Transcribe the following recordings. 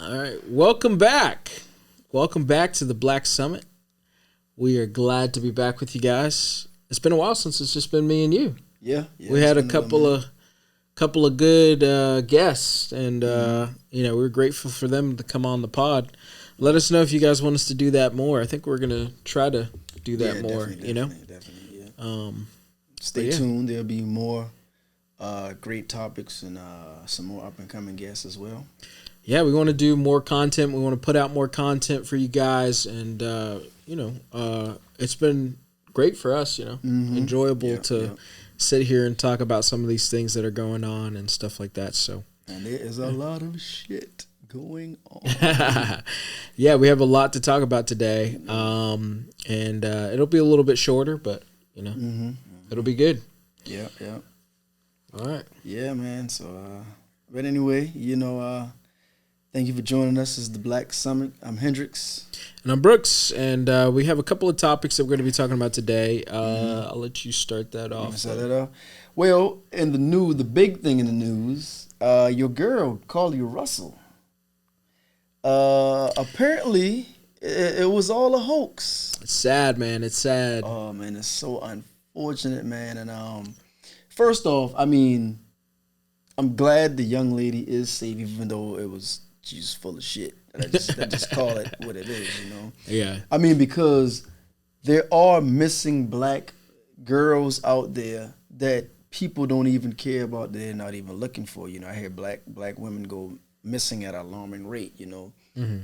All right, welcome back. Welcome back to the Black Summit. We are glad to be back with you guys. It's been a while since it's just been me and you. Yeah, we had a couple of good guests, and we were grateful for them to come on the pod. Let us know if you guys want us to do that more. I think we're gonna try to do that more. Definitely. Stay tuned. There'll be more great topics and some more up and coming guests as well. Yeah, we want to do more content. We want to put out more content for you guys, and it's been great for us. Enjoyable to sit here and talk about some of these things that are going on and stuff like that. So, and there is a lot of shit going on. Yeah, we have a lot to talk about today, and it'll be a little bit shorter, but it'll be good. Yeah. All right. Yeah, man. So, but anyway, thank you for joining us. This is the Black Summit. I'm Hendrix. And I'm Brooks. And we have a couple of topics that we're going to be talking about today. I'll let you start that off. Well, in the news, the big thing in the news, your girl, Carly Russell, apparently it was all a hoax. It's sad, man. It's sad. Oh, man. It's so unfortunate, man. And first off, I mean, I'm glad the young lady is safe, even though she's full of shit. I just call it what it is, Yeah. I mean, because there are missing black girls out there that people don't even care about. They're not even looking for. I hear black women go missing at an alarming rate.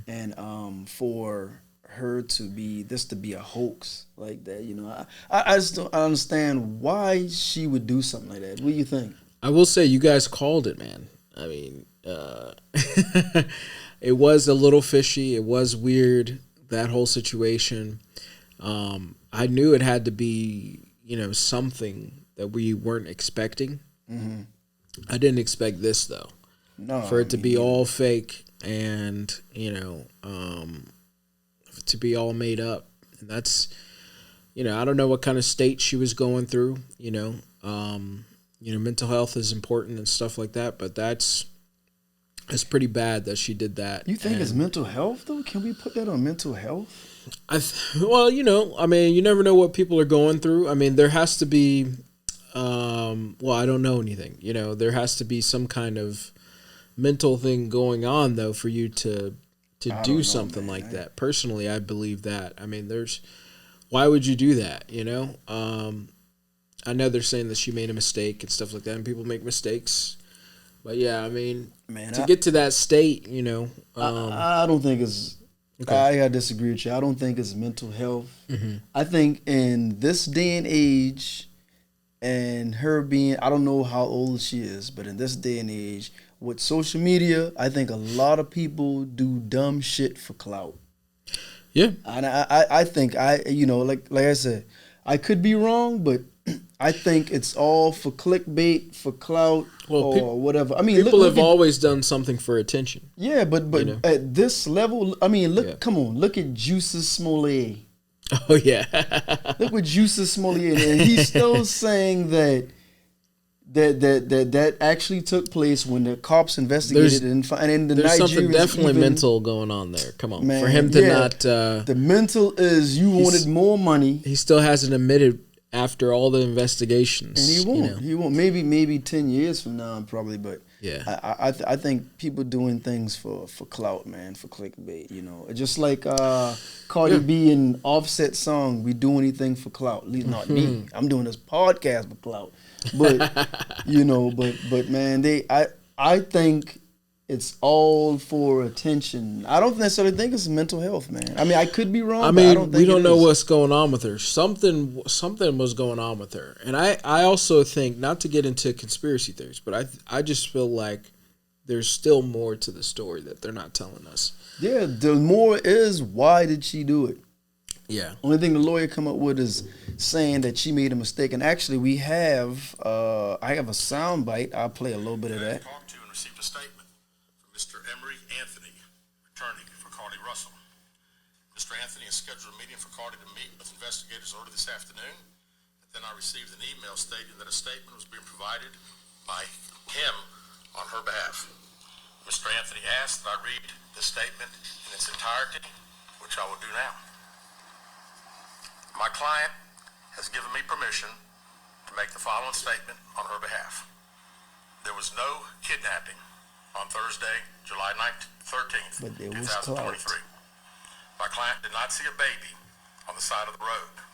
And for her to be a hoax like that, I just don't understand why she would do something like that. What do you think? I will say you guys called it, man. I mean, it was a little fishy. It was weird, that whole situation. I knew it had to be, something that we weren't expecting. Mm-hmm. I didn't expect this, though. No, for it to be all fake and, to be all made up. And that's, I don't know what kind of state she was going through, mental health is important and stuff like that, but it's pretty bad that she did that. You think it's mental health, though? Can we put that on mental health? You never know what people are going through. I mean, there has to be, I don't know anything. There has to be some kind of mental thing going on, though, for you to do something like that. Personally, I believe that. I mean, why would you do that, I know they're saying that she made a mistake and stuff like that, and people make mistakes. But yeah, I mean, to get to that state, I don't think it's. Okay. I gotta disagree with you. I don't think it's mental health. Mm-hmm. I think in this day and age, and her being, I don't know how old she is, but in this day and age, with social media, I think a lot of people do dumb shit for clout. Yeah, and I think like I said, I could be wrong, but I think it's all for clickbait, for clout, or whatever. I mean, people have always done something for attention. Yeah, but at this level, I mean, come on, look at Juicy Smollett. Oh yeah, look what Juicy Smollett, and he's still saying that actually took place when the cops investigated and the there's Nigerians something definitely mental going on there. Come on, man, for him to not. The mental is you wanted more money. He still hasn't admitted after all the investigations, and he won't. He won't. Maybe 10 years from now, probably. But yeah, I think people doing things for clout, man, for clickbait. Just like Cardi B and Offset song, we do anything for clout. At least not me. I'm doing this podcast for clout. But but man, I think it's all for attention. I don't necessarily think it's mental health, man. I mean, I could be wrong. I don't think we don't know what's going on with her. Something was going on with her, and I also think, not to get into conspiracy theories, but I just feel like there's still more to the story that they're not telling us. Yeah, the more is, why did she do it? Yeah. Only thing the lawyer come up with is saying that she made a mistake. And actually, I have a sound bite. I'll play a little bit of that. Talked to and received a statement from Mr. Emery Anthony, attorney for Carly Russell. Mr. Anthony has scheduled a meeting for Carly to meet with investigators early this afternoon. But then I received an email stating that a statement was being provided by him on her behalf. Mr. Anthony ask that I read the statement in its entirety, which I will do now. My client has given me permission to make the following statement on her behalf. There was no kidnapping on Thursday, July 13th, 2023. My client did not see a baby on the side of the road.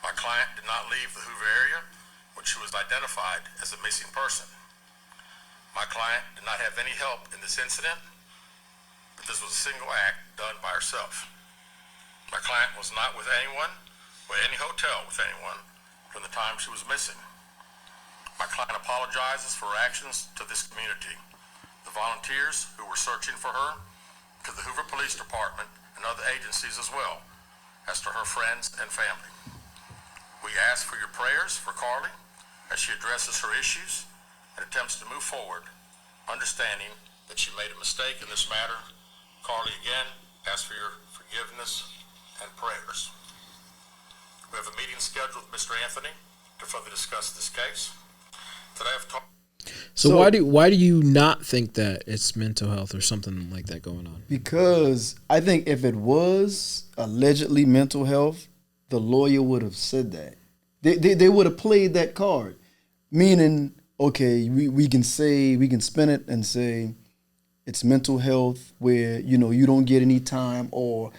My client did not leave the Hoover area when she was identified as a missing person. My client did not have any help in this incident, but this was a single act done by herself. My client was not with anyone or any hotel with anyone from the time she was missing. My client apologizes for her actions to this community, the volunteers who were searching for her, to the Hoover Police Department and other agencies as well, as to her friends and family. We ask for your prayers for Carly as she addresses her issues and attempts to move forward, understanding that she made a mistake in this matter. Carly, again, ask for your forgiveness and prayers. We have a meeting scheduled with Mr. Anthony to further discuss this case. Today I've talked. So why do you not think that it's mental health or something like that going on? Because I think if it was allegedly mental health, the lawyer would have said that. They would have played that card, meaning, okay, we can spin it and say it's mental health where, you don't get any time, or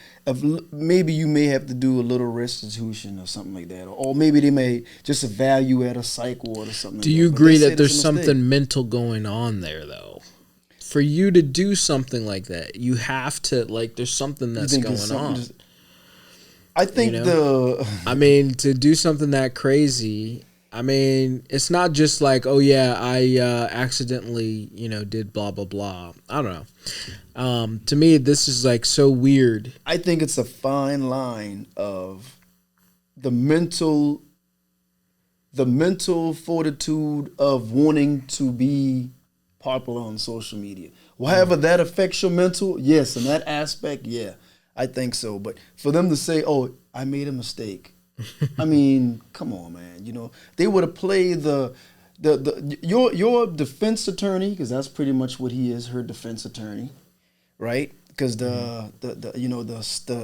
maybe you may have to do a little restitution or something like that. Or maybe they may just evaluate a psych ward or something. Do you agree that there's something mental going on there, though? For you to do something like that, you have to, there's something that's going on. I think to do something that crazy, it's not just like, oh yeah, I accidentally, did blah blah blah. I don't know. To me, this is so weird. I think it's a fine line of the mental fortitude of wanting to be popular on social media. However that affects your mental, yes, in that aspect, yeah, I think so. But for them to say, oh, I made a mistake. Come on, man. They would have played your defense attorney, because that's pretty much what he is, her defense attorney, right? Because the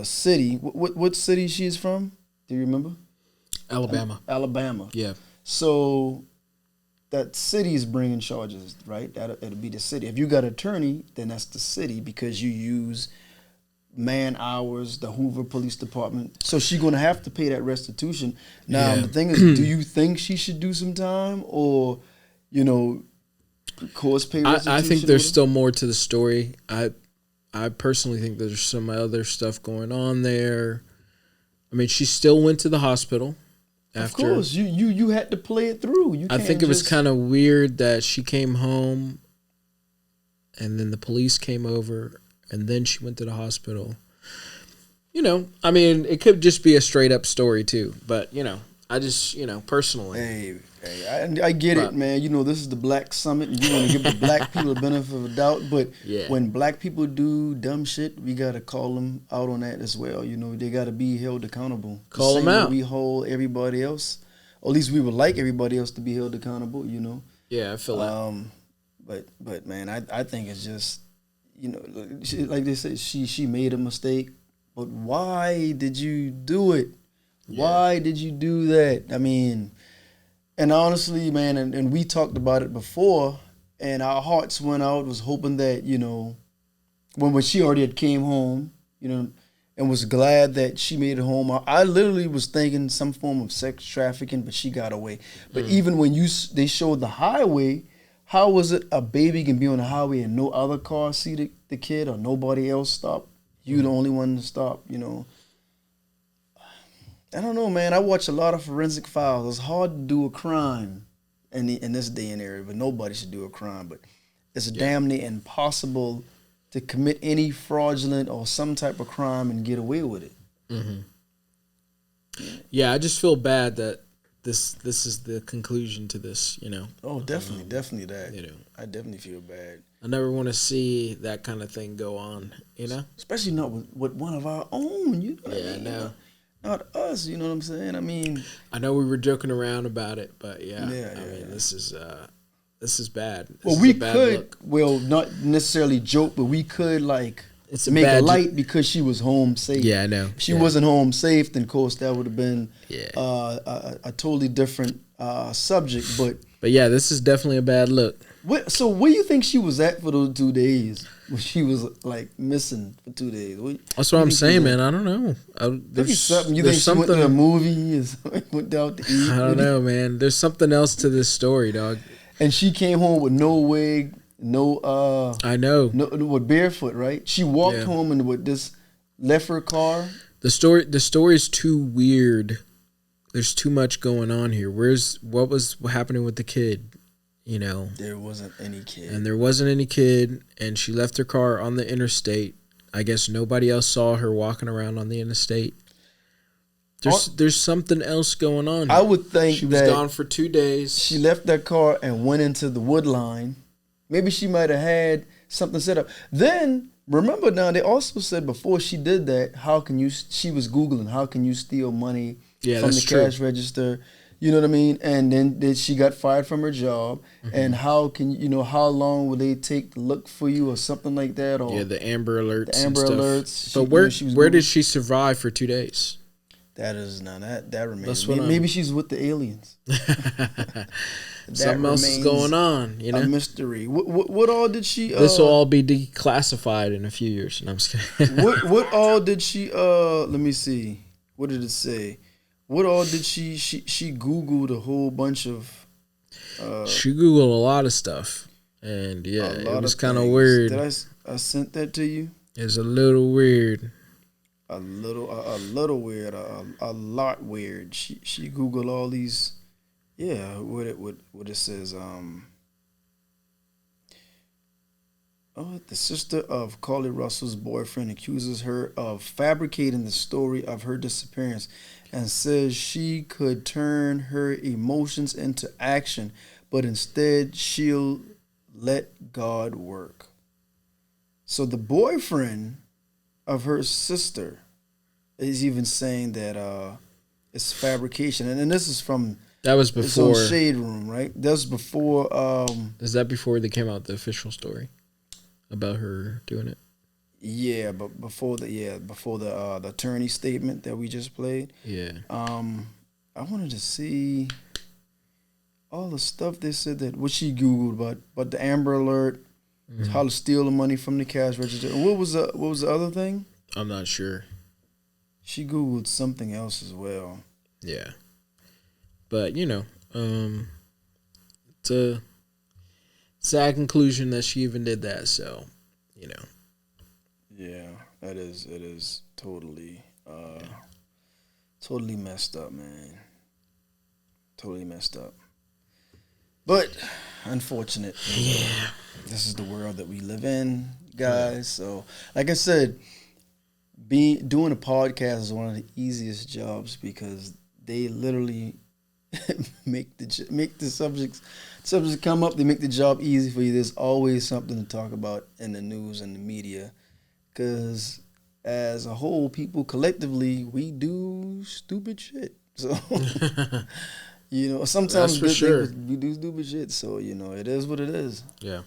city, what city she's from? Do you remember? Alabama. Alabama. Yeah. So that city is bringing charges, right? It'll be the city. If you got an attorney, then that's the city, because you use man hours, the Hoover Police Department. So she's going to have to pay that restitution. Now, the thing is, do you think she should do some time, or, cause pay restitution? I think there's still more to the story. I personally think there's some other stuff going on there. She still went to the hospital. After. Of course, you had to play it through. I think it was kind of weird that she came home and then the police came over and then she went to the hospital. It could just be a straight up story too. But, I just, personally. Hey, I get it, man. This is the Black Summit, and you want to give the black people the benefit of the doubt. But when black people do dumb shit, we got to call them out on that as well. They got to be held accountable. Call them out. We hold everybody else, or at least we would like everybody else to be held accountable, Yeah, I feel that. But man, I think it's just, like they said, she made a mistake. But why did you do it? Yeah. Why did you do that? And honestly, man, and we talked about it before, and our hearts went out, was hoping that, when she already had came home, and was glad that she made it home. I literally was thinking some form of sex trafficking, but she got away. But even when they showed the highway, how was it a baby can be on the highway and no other car see the kid, or nobody else stop? You the only one to stop, I don't know, man. I watch a lot of forensic files. It's hard to do a crime in this day and area, but nobody should do a crime. But it's damn near impossible to commit any fraudulent or some type of crime and get away with it. Mm-hmm. Yeah, I just feel bad that this is the conclusion to this, Oh, definitely that. I definitely feel bad. I never want to see that kind of thing go on, Especially not with one of our own, Yeah, I know. Not us, you know what I'm saying? I know we were joking around about it, but this is This is bad. Well, we could, well, not necessarily joke, but we could like make a light because she was home safe. Yeah, I know. If she wasn't home safe, then of course that would have been Yeah. a totally different subject. But yeah, this is definitely a bad look. So where do you think she was at for those 2 days? When she was like missing for 2 days. That's what I'm saying, man. I don't know. There's something. You think she went to a movie or went out to eat? I don't know, man. There's something else to this story, dog. And she came home with no wig, no. I know. No, with barefoot, right? She walked home and with this left her car. The story is too weird. There's too much going on here. What was happening with the kid? You know, there wasn't any kid. And there wasn't any kid, and she left her car on the interstate. I guess nobody else saw her walking around on the interstate. There's something else going on here. I would think she was gone for 2 days. She left that car and went into the wood line. Maybe she might have had something set up. Then, remember now, they also said before she did that, she was Googling, how can you steal money from the cash register? You know what I mean? And then she got fired from her job. Mm-hmm. And how long will they take to look for you or something like that? Or the Amber Alerts. The Amber Alerts. But where did she survive for 2 days? That is now that remains. Maybe she's with the aliens. Something else is going on, you know. A mystery. What all did she? This will all be declassified in a few years. No, I'm just kidding. what all did she? Let me see. What did it say? What all did she Googled a whole bunch of. She Googled a lot of stuff, and it was kind of weird. Did I sent that to you? It's a little weird. A little weird. A lot weird. She Googled all these. Yeah, what it says. The sister of Carly Russell's boyfriend accuses her of fabricating the story of her disappearance and says she could turn her emotions into action, but instead she'll let God work. So the boyfriend of her sister is even saying that it's fabrication, and this is from. That was before. It's on Shade Room, right? That was before. Is that before they came out with the official story about her doing it? Yeah, but before the attorney statement that we just played. Yeah. I wanted to see all the stuff they said that what she Googled about the Amber Alert, how to steal the money from the cash register, and what was the other thing? I'm not sure. She Googled something else as well. Yeah. But, it's a sad conclusion that she even did that, so, Yeah, it is totally, totally messed up, man. Totally messed up. But, unfortunate. Yeah. This is the world that we live in, guys. Yeah. So, like I said, doing a podcast is one of the easiest jobs because they literally make the subjects come up. They make the job easy for you. There's always something to talk about in the news and the media, because as a whole, people collectively, we do stupid shit. So sometimes we do stupid shit. So it is what it is. Yeah.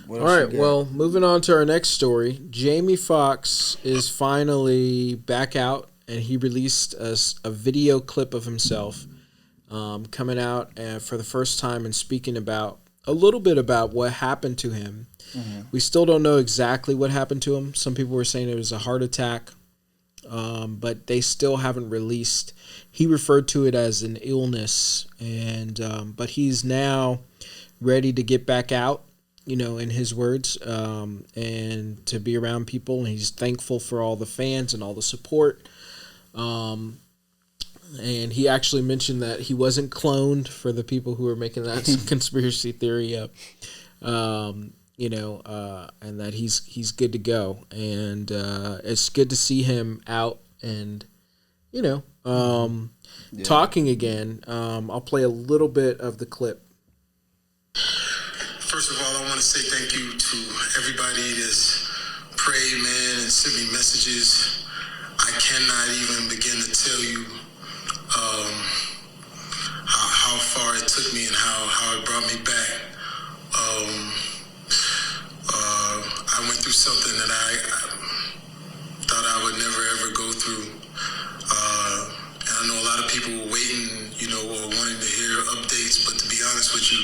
All right. Well, moving on to our next story. Jamie Foxx is finally back out, and he released a video clip of himself. Coming out for the first time and speaking about a little bit about what happened to him. Mm-hmm. We still don't know exactly what happened to him. Some people were saying it was a heart attack, but they still haven't released. He referred to it as an illness, and but he's now ready to get back out, in his words, and to be around people. And he's thankful for all the fans and all the support. And he actually mentioned that he wasn't cloned, for the people who are making that conspiracy theory up, and that he's good to go. And it's good to see him out and, talking again. I'll play a little bit of the clip. First of all, I want to say thank you to everybody that's prayed, man, and sent me messages. I cannot even begin to tell you how far it took me and how it brought me back. went through something that I thought I would never ever go through. And I know a lot of people were waiting, or wanting to hear updates, but to be honest with you,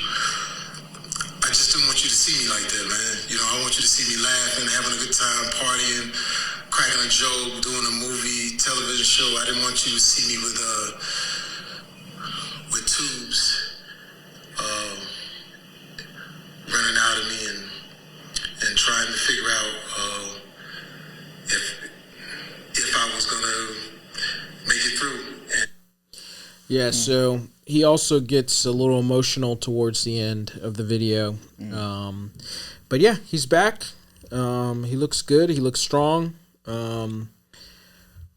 I just didn't want you to see me like that, man. I want you to see me laughing, having a good time, partying, cracking a joke, doing a movie, television show. I didn't want you to see me with tubes running out of me and trying to figure out if I was gonna make it through. Yeah, so he also gets a little emotional towards the end of the video. But yeah, he's back. He looks good. He looks strong.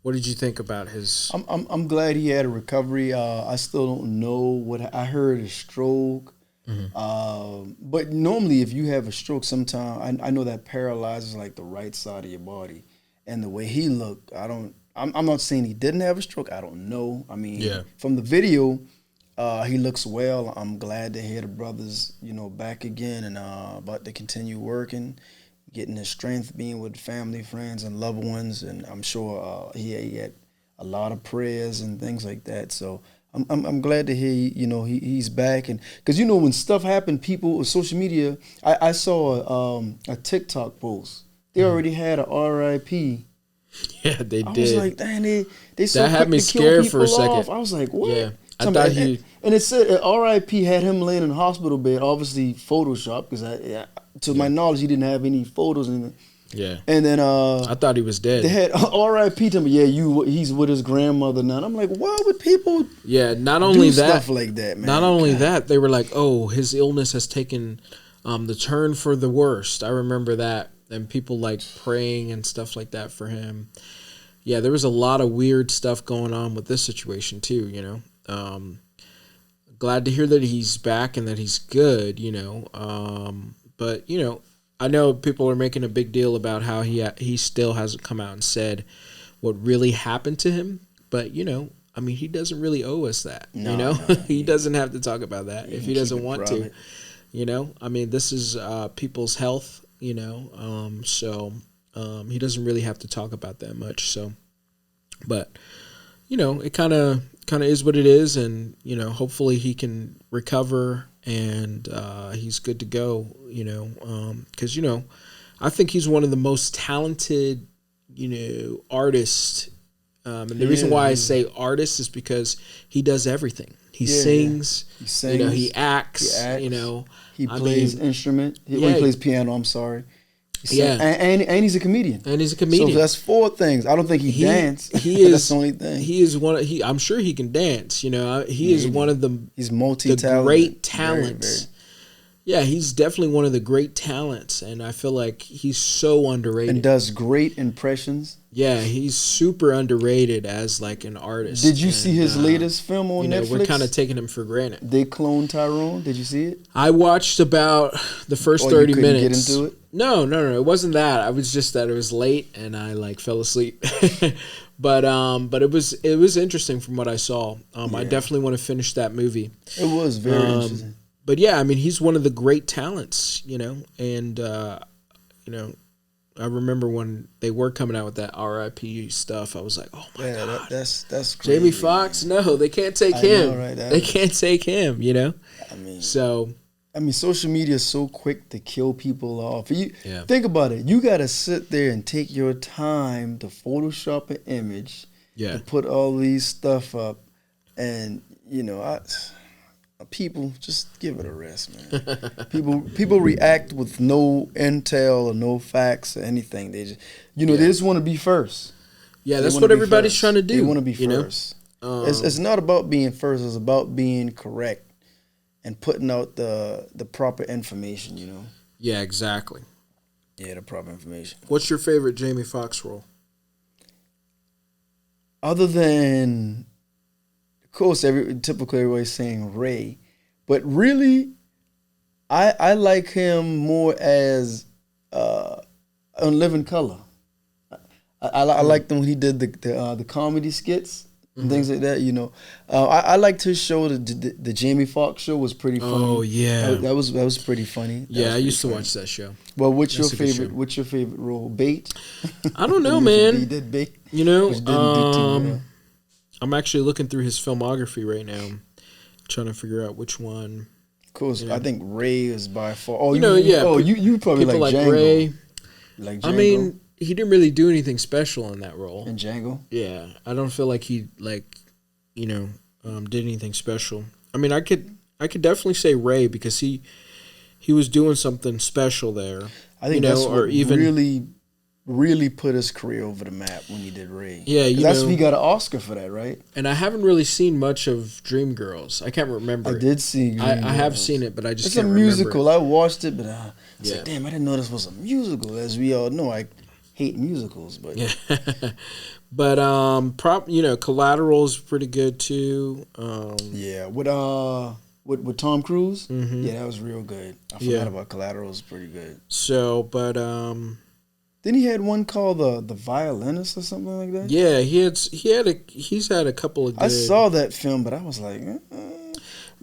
What did you think about his? I'm glad he had a recovery. I still don't know what I heard. A stroke. But normally, if you have a stroke, sometimes I know that paralyzes like the right side of your body. And the way he looked, I'm not saying he didn't have a stroke. I don't know. I mean, from the video, he looks well. I'm glad to hear the brothers, back again and about to continue working, getting his strength, being with family, friends, and loved ones. And I'm sure he had a lot of prayers and things like that. So I'm glad to hear, he's back. And because, when stuff happened, people with social media, I saw a TikTok post. They already had a RIP. Yeah, they did. I was like, dang, they so that had me scared for a second. Off. I was like, what? Yeah, I thought and it said RIP had him laying in the hospital bed, obviously Photoshop, because to my knowledge, he didn't have any photos in it. Yeah. And then I thought he was dead. They had RIP to me. Yeah, he's with his grandmother now. And I'm like, why would people? Yeah, not only do that, stuff like that, man. Not only that, they were like, oh, his illness has taken the turn for the worst. I remember that, and people like praying and stuff like that for him. Yeah, there was a lot of weird stuff going on with this situation too. Glad to hear that he's back and that he's good. But I know people are making a big deal about how he still hasn't come out and said what really happened to him. But, he doesn't really owe us that. No, he doesn't have to talk about that if he doesn't want private. to. This is people's health, so he doesn't really have to talk about that much. So, but, it kind of is what it is. And, hopefully he can recover and he's good to go, because, I think he's one of the most talented, artists. And the reason why I say artist is because he does everything. He sings, he acts, he plays instrument. He plays piano, I'm sorry. And he's a comedian. And he's a comedian. So that's 4 things. I don't think he dance. He is that's the only thing. He is I'm sure he can dance. He is one of he's multi-talented. The great talents. Very, very. Yeah, he's definitely one of the great talents, and I feel like he's so underrated. And does great impressions. Yeah, he's super underrated as like an artist. Did you see his latest film on Netflix? We're kind of taking him for granted. They cloned Tyrone. Did you see it? I watched about the first 30 you minutes. Get into it? No, it wasn't that. I was just that it was late and I like fell asleep. But it was interesting from what I saw. I definitely want to finish that movie. It was very interesting. But yeah, he's one of the great talents, and I remember when they were coming out with that RIP stuff, I was like, oh my God. That's crazy. Jamie Foxx, no, they can't take him. Know, right? They can't take him, social media is so quick to kill people off. Think about it. You got to sit there and take your time to Photoshop an image, to put all these stuff up, and people just give it a rest, man. people react with no intel or no facts or anything. They just they just want to be first. Yeah, that's what everybody's trying to do. They want to be first. It's not about being first. It's about being correct and putting out the proper information. Yeah, exactly. Yeah, the proper information. What's your favorite Jamie Foxx role? Other than, of course, typically everybody's saying Ray, but really, I like him more as on Living Color. I liked him when he did the comedy skits. and things like that. I liked his show. The Jamie Foxx show was pretty funny. Oh yeah, that was pretty funny. I used to watch that show. Well, what's your favorite? What's your favorite role? Bait? I don't know, man. He did Bait. I'm actually looking through his filmography right now, trying to figure out which one. Of course, I think Ray is by far. Oh, you probably people like Django. Ray. Like Django. I mean, he didn't really do anything special in that role. In Django? Yeah, I don't feel like he did anything special. I mean, I could definitely say Ray because he was doing something special there. I think that's what really put his career over the map when he did Ray. Yeah, he got an Oscar for that, right? And I haven't really seen much of Dreamgirls. I can't remember. I did see. I have seen it, but I just can't remember. It's a musical. Remember. I watched it, but I said, "Damn, I didn't know this was a musical." As we all know, I hate musicals, but yeah. But Collateral is pretty good too. With Tom Cruise, mm-hmm. Yeah, that was real good. I forgot about Collateral. It was pretty good. So, but then he had one called the Violinist or something like that. Yeah, he's had a couple of good. I saw that film, but I was like,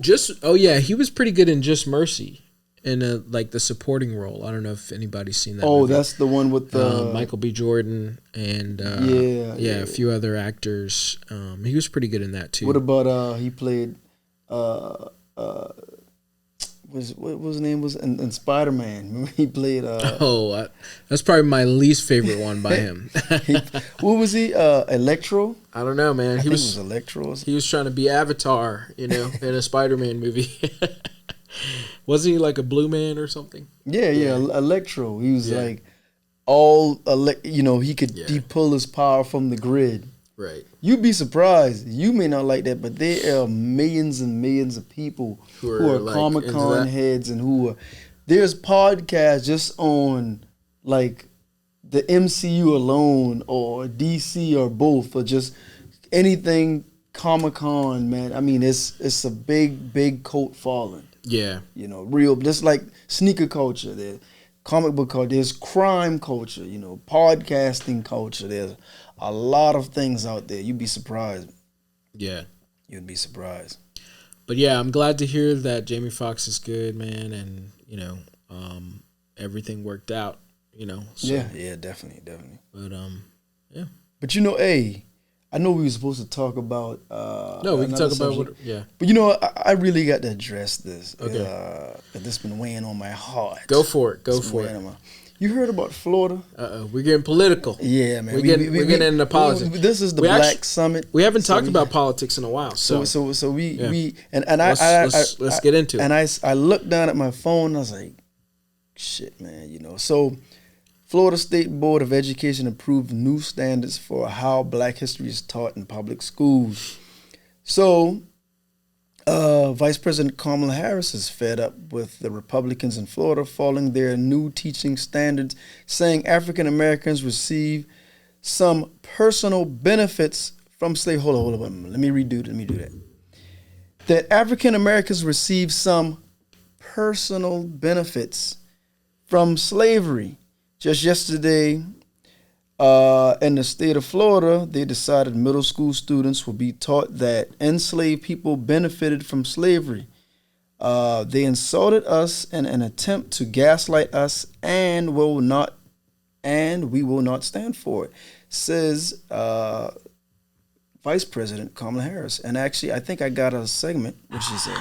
he was pretty good in Just Mercy in the supporting role. I don't know if anybody's seen that. Oh, movie. That's the one with the Michael B. Jordan and a few other actors. He was pretty good in that too. What about he played what his name was in Spider-Man? He played. That's probably my least favorite one by him. What was he? Electro? I don't know, man. I think it was Electro. He was trying to be Avatar, in a Spider-Man movie. Wasn't he like a blue man or something? Yeah. Electro. He was like he could pull his power from the grid. Right. You'd be surprised. You may not like that, but there are millions and millions of people who are like Comic-Con heads and there's podcasts just on like the MCU alone or DC or both or just anything Comic-Con, man. I mean, it's a big cult following. Yeah. Real, just like sneaker culture. There's comic book culture. There's crime culture, podcasting culture. There's a lot of things out there. You'd be surprised. Yeah. You'd be surprised. But yeah, I'm glad to hear that Jamie Foxx is good, man, and everything worked out. So. Yeah, definitely. But yeah. But I know we were supposed to talk about. No, we can talk about But I really got to address this. Okay. This has been weighing on my heart. Go for it. You heard about Florida? We're getting political. Yeah, man. We're getting into politics. This is the Black Summit. We haven't talked about politics in a while. So let's get into it. And I looked down at my phone. And I was like, shit, man. So Florida State Board of Education approved new standards for how Black history is taught in public schools. So Vice President Kamala Harris is fed up with the Republicans in Florida following their new teaching standards, saying African Americans receive some personal benefits from slavery. Hold on. Let me redo that. That African Americans receive some personal benefits from slavery. Just yesterday, in the state of Florida, they decided middle school students will be taught that enslaved people benefited from slavery. They insulted us in an attempt to gaslight us, and we will not stand for it, says Vice President Kamala Harris. And actually, I think I got a segment what she said.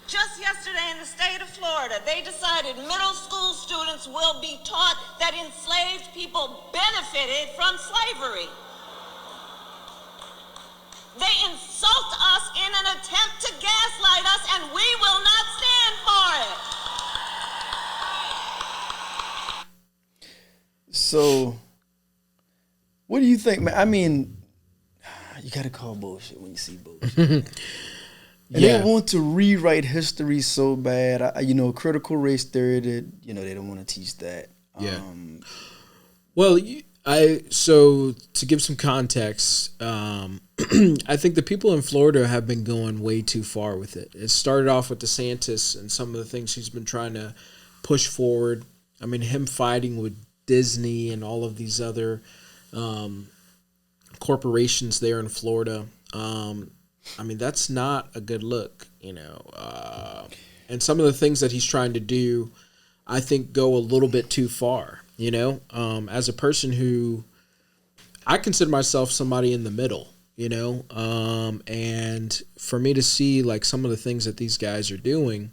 Just yesterday in the state of Florida, they decided middle school students will be taught that enslaved people benefited from slavery. They insult us in an attempt to gaslight us, and we will not stand for it. So, what do you think, man? I mean, you gotta call bullshit when you see bullshit. And they want to rewrite history so bad. Critical race theory, they don't want to teach that. Yeah. Well, so to give some context, I think the people in Florida have been going way too far with it. It started off with DeSantis and some of the things he's been trying to push forward. I mean, him fighting with Disney and all of these other corporations there in Florida. I mean, that's not a good look, you know. And some of the things that he's trying to do, I think, go a little bit too far, you know. As a person who, I consider myself somebody in the middle, you know. And for me to see, like, some of the things that these guys are doing,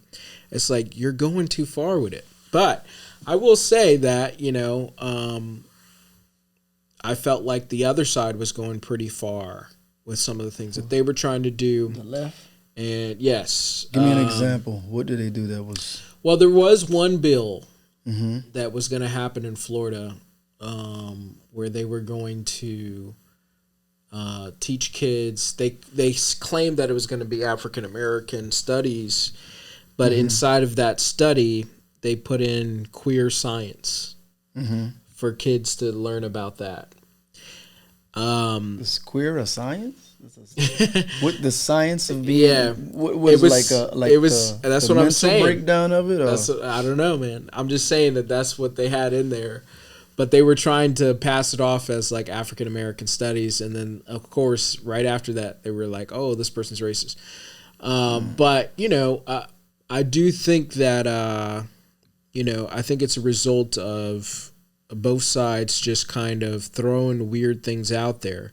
it's like you're going too far with it. But I will say that, you know, I felt like the other side was going pretty far with some of the things that they were trying to do. The left? And yes. Give me an example. What did they do that was... Well, there was one bill that was going to happen in Florida where they were going to teach kids. They claimed that it was going to be African American studies, but inside of that study, they put in queer science for kids to learn about that. Is queer a science? What the science of being? Yeah, what was that's what I'm saying. Breakdown of it. I don't know, man. I'm just saying that's what they had in there, but they were trying to pass it off as like African American studies, and then of course right after that they were like, "Oh, this person's racist." But you know, I do think that you know, I think it's a result of both sides just kind of throwing weird things out there.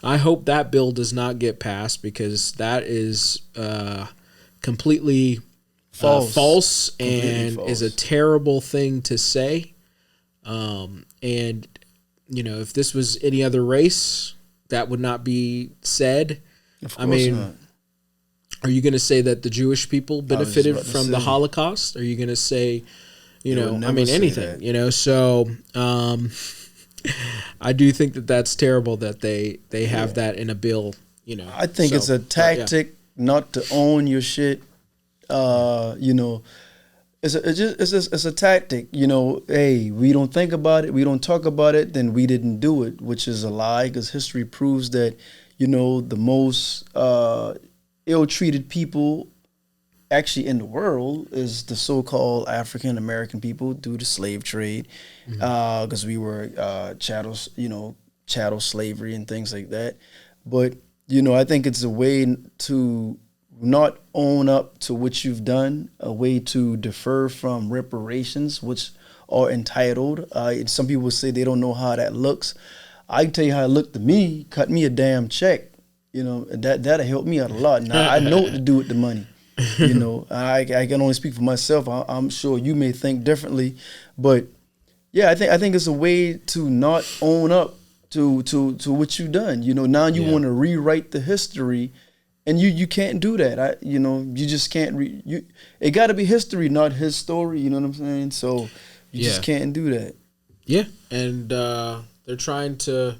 I hope that bill does not get passed because that is completely false and is a terrible thing to say. And, you know, if this was any other race, that would not be said. Of course not. Are you going to say that the Jewish people benefited from the Holocaust? Are you going to say, you know, I mean, anything, you know? So I do think that that's terrible that they have that in a bill, you know. I think it's a tactic not to own your shit. You know, it's a tactic. You know, hey, we don't think about it, we don't talk about it, then we didn't do it, which is a lie because history proves that, you know, the most ill-treated people actually in the world is the so-called African American people due to slave trade, because we were chattels, you know, chattel slavery and things like that. But you know, I think it's a way to not own up to what you've done, a way to defer from reparations, which are entitled. Some people say they don't know how that looks. I can tell you how it looked to me. Cut me a damn check, you know, that'll help me out a lot. Now I know what to do with the money. You know, I can only speak for myself. I'm sure you may think differently, but yeah, I think it's a way to not own up to what you've done. You know, now you want to rewrite the history, and you can't do that. You know, you just can't. It got to be history, not his story. You know what I'm saying? So you just can't do that. Yeah, and they're trying to.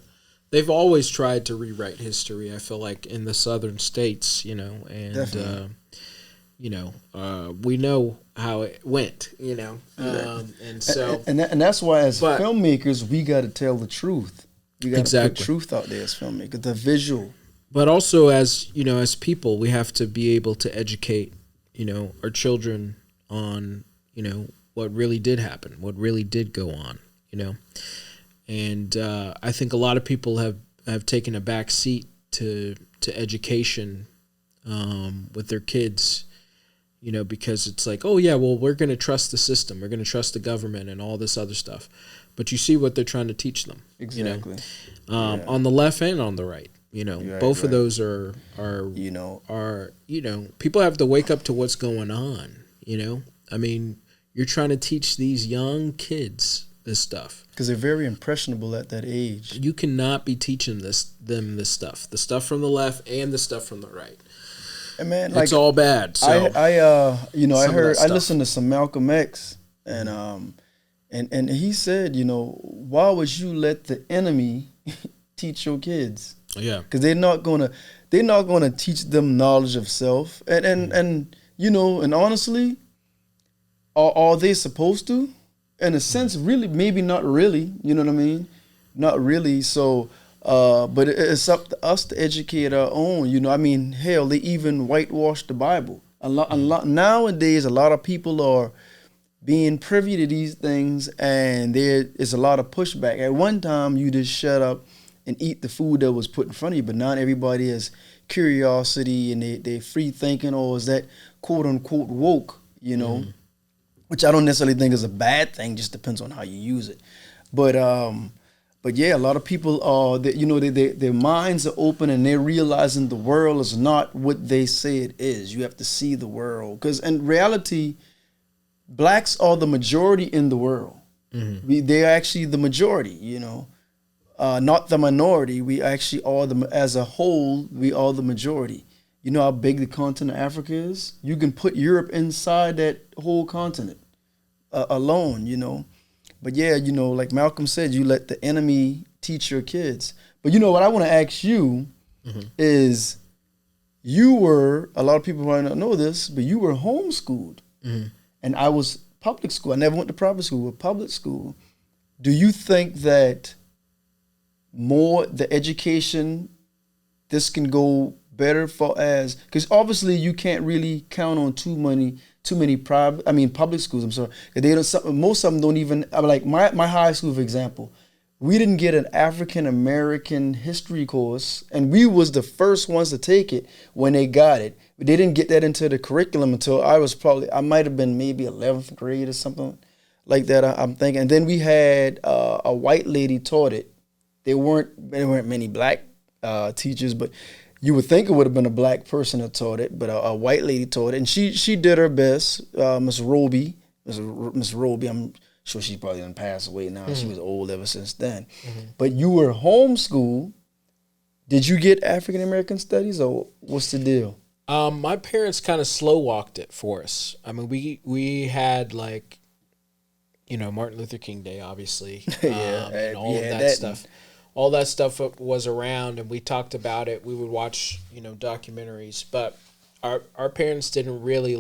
They've always tried to rewrite history. I feel like in the southern states, you know, and. You know, we know how it went, you know, and so and that's why as filmmakers we got to tell the truth. We got to put truth out there as filmmakers, the visual. But also as you know, as people, we have to be able to educate, you know, our children on, you know, what really did happen, what really did go on, you know, and I think a lot of people have taken a back seat to education with their kids. You know, because it's like, oh, yeah, well, we're going to trust the system. We're going to trust the government and all this other stuff. But you see what they're trying to teach them. Exactly. You know? On the left and on the right. You know, both of those are people have to wake up to what's going on. You know, I mean, you're trying to teach these young kids this stuff. Because they're very impressionable at that age. You cannot be teaching them this stuff. The stuff from the left and the stuff from the right. And man, like, it's all bad. So I listened to some Malcolm X, and he said, you know, why would you let the enemy teach your kids? Yeah, because they're not gonna teach them knowledge of self, and you know, and honestly, are they supposed to? In a sense, really, maybe not really. You know what I mean? Not really. So. But it's up to us to educate our own. You know, I mean, hell, they even whitewash the Bible. A lot nowadays. A lot of people are being privy to these things, and there is a lot of pushback. At one time, you just shut up and eat the food that was put in front of you. But not everybody has curiosity and they free thinking, or is that quote unquote woke, you know, which I don't necessarily think is a bad thing. Just depends on how you use it. But yeah, a lot of people are, their minds are open and they're realizing the world is not what they say it is. You have to see the world, because in reality, blacks are the majority in the world. They're actually the majority, you know, not the minority. We actually are as a whole, we are the majority. You know how big the continent of Africa is? You can put Europe inside that whole continent alone, you know. But yeah, you know, like Malcolm said, you let the enemy teach your kids. But you know what I want to ask you is, you were, a lot of people might not know this, but you were homeschooled. And I was public school. I never went to private school, but public school. Do you think that the education, this can go better for as, because obviously you can't really count on too many public schools, I'm sorry. They don't, most of them don't even, like my high school, for example, we didn't get an African American history course, and we was the first ones to take it when they got it. They didn't get that into the curriculum until I might have been maybe 11th grade or something like that, I'm thinking. And then we had a white lady taught it. There weren't many black teachers, but you would think it would have been a black person that taught it, but a white lady taught it, and she did her best. Miss Roby, I'm sure she probably done passed away now. She was old ever since then. But you were homeschooled. Did you get African American studies, or what's the deal? My parents kind of slow walked it for us. I mean, we had, like, you know, Martin Luther King Day, obviously, and all of that stuff. All that stuff was around, and we talked about it. We would watch, you know, documentaries, but our parents didn't really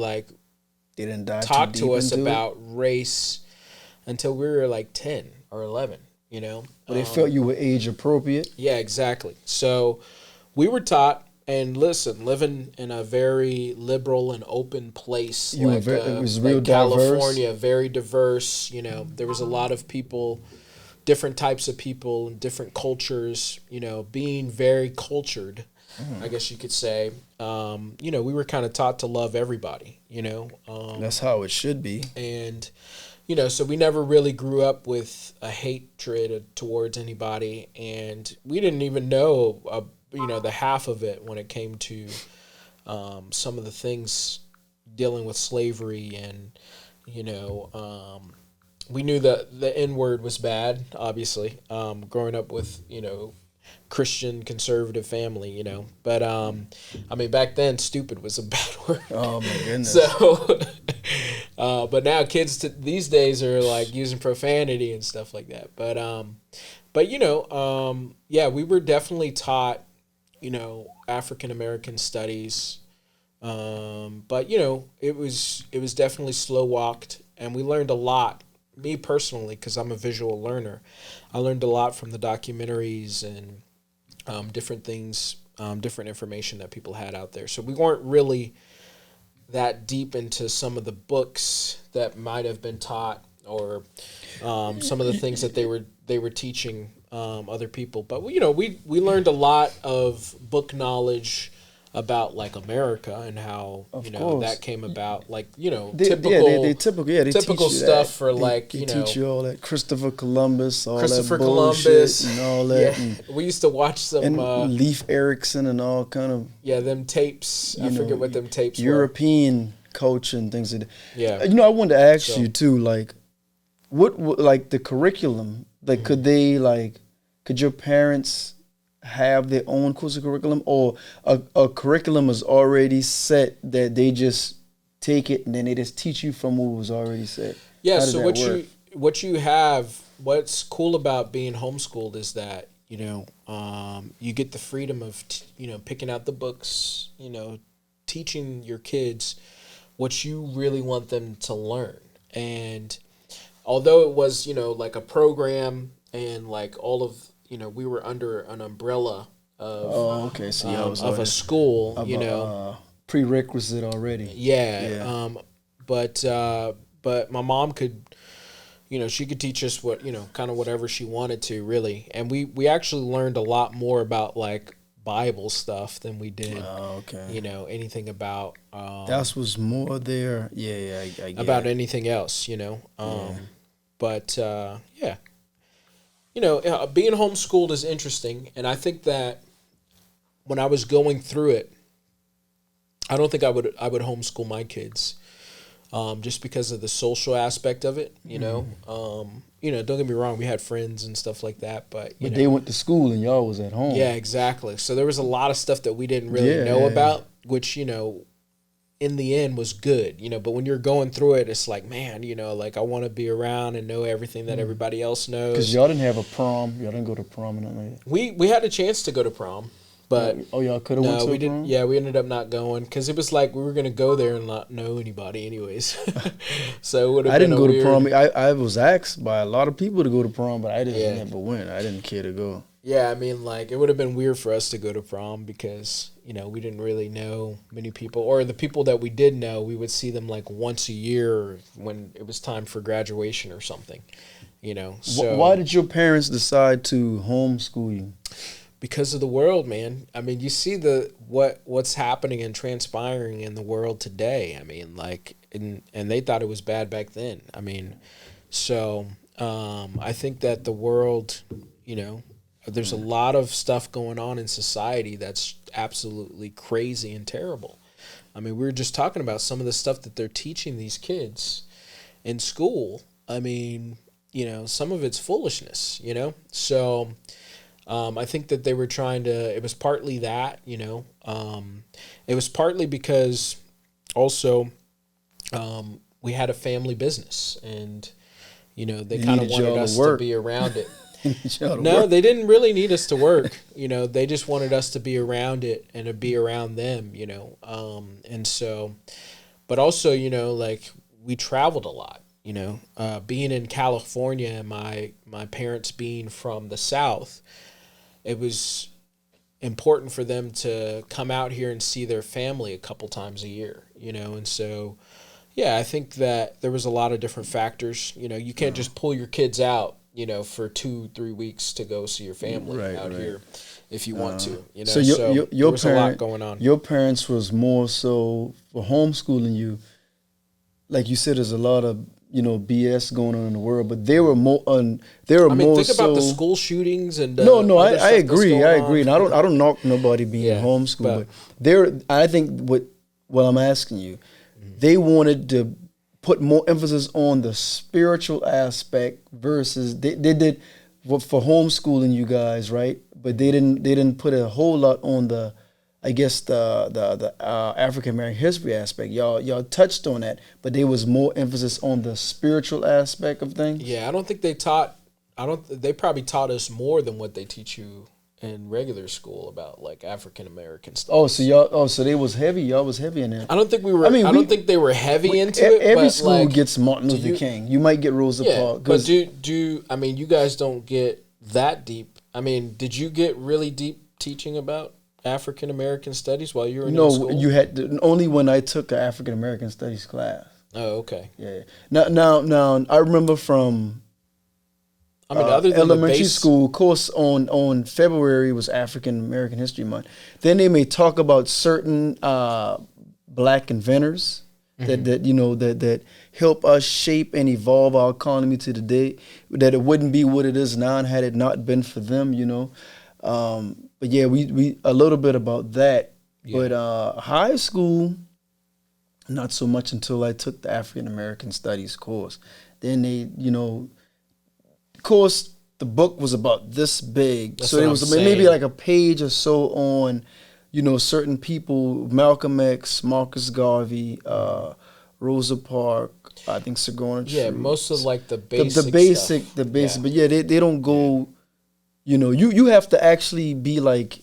talk to us about race until we were like 10 or 11. You know, but they felt you were age appropriate. Yeah, exactly. So we were taught. And listen, living in a very liberal and open place, it was real like California, diverse. Very diverse. You know, there was a lot of people, different types of people, and different cultures. You know, being very cultured, I guess you could say. You know, we were kind of taught to love everybody. You know, that's how it should be. And you know, so we never really grew up with a hatred towards anybody, and we didn't even know. You know, the half of it when it came to some of the things dealing with slavery, and you know, we knew that the N-word was bad, obviously, growing up with, you know, Christian conservative family, you know, but I mean, back then stupid was a bad word. Oh my goodness. So but now kids these days are like using profanity and stuff like that, but you know, yeah, we were definitely taught, you know, African American studies, but you know, it was definitely slow walked, and we learned a lot. Me personally, because I'm a visual learner, I learned a lot from the documentaries and different things, different information that people had out there. So we weren't really that deep into some of the books that might have been taught, or some of the things that they were teaching other people. But you know, we learned a lot of book knowledge about like America and how that came about. Like, you know, typical stuff for like, they you know, teach you all that Christopher Columbus, all Christopher that Columbus and all that. Yeah. And we used to watch some and Leif Erikson and all kind of them tapes. I forget what them tapes European culture and things like that. Yeah, you know, I wanted to ask you too, like, what like the curriculum, like could your parents have their own course of curriculum, or a curriculum is already set that they just take it and then they just teach you from what was already set? Yeah, so what's cool about being homeschooled is that, you know, you get the freedom of, you know, picking out the books, you know, teaching your kids what you really want them to learn. And although it was, you know, like a program and like all of, you know, we were under an umbrella of of a school, you know, prerequisite already. Yeah. But my mom could, she could teach us what, kind of whatever she wanted to, really. And we actually learned a lot more about like Bible stuff than we did, anything about. That was more there. Yeah, I get about it. anything else, But being homeschooled is interesting, and I think that when I was going through it, I don't think I would homeschool my kids, just because of the social aspect of it. Don't get me wrong, we had friends and stuff like that, but they went to school and y'all was at home. Yeah, exactly. So there was a lot of stuff that we didn't really know about, which in the end was good. But when you're going through it, it's like, man, like I want to be around and know everything that everybody else knows. Because y'all didn't have a prom. Y'all didn't go to prom and nothing like that. We had a chance to go to prom. But y'all could have went to we a didn't. prom? Yeah, we ended up not going because it was like we were gonna go there and not know anybody, anyways. So it would have. I didn't go to prom. I was asked by a lot of people to go to prom, but I didn't never went. I didn't care to go. Yeah, I mean, like it would have been weird for us to go to prom because we didn't really know many people, or the people that we did know, we would see them like once a year when it was time for graduation or something. So Why did your parents decide to homeschool you? Because of the world, man. I mean, you see what's happening and transpiring in the world today. I mean, like, and they thought it was bad back then. I mean, so I think that the world, there's a lot of stuff going on in society that's absolutely crazy and terrible. I mean, we were just talking about some of the stuff that they're teaching these kids in school. I mean, some of it's foolishness, So I think that they were trying to, it was partly that, it was partly because also we had a family business and, they kind of wanted us to be around it. No, they didn't really need us to work. They just wanted us to be around it and to be around them, and so, but also, like we traveled a lot, being in California and my parents being from the South, it was important for them to come out here and see their family a couple times a year, and so, yeah, I think that there was a lot of different factors. You can't just pull your kids out, for 2-3 weeks to go see your family out here if you want to. So there was a lot going on. Your parents was more so for homeschooling you. Like you said, there's a lot of BS going on in the world, but they were more on. Think about the school shootings and I agree. I agree, and I don't knock nobody being homeschooled, but I think what I'm asking you, they wanted to put more emphasis on the spiritual aspect versus they did for homeschooling you guys, right? But they didn't put a whole lot on the, I guess the African American history aspect. Y'all touched on that, but there was more emphasis on the spiritual aspect of things. Yeah, I don't think they taught. They probably taught us more than what they teach you in regular school about like African American stuff. So they was heavy. Y'all was heavy in that. I don't think we were. I don't think they were heavy into it. Every school gets Martin Luther King. You might get Rosa Parks. But you guys don't get that deep. I mean, did you get really deep teaching about African American studies while you were in school? No, you had only when I took an African American studies class. Oh, okay. Yeah. Now I remember from. Other than elementary school course on February was African American History Month. Then they may talk about certain black inventors that help us shape and evolve our economy to the day that it wouldn't be what it is now had it not been for them. But yeah, we a little bit about that. Yeah. But high school, not so much until I took the African American Studies course. Then they, of course, the book was about this big. That's so it was maybe like a page or so on, certain people, Malcolm X, Marcus Garvey, Rosa Parks, I think Sojourner Truth. Yeah, most of like the basic stuff. The basic. Yeah. But yeah, they don't go, you have to actually be like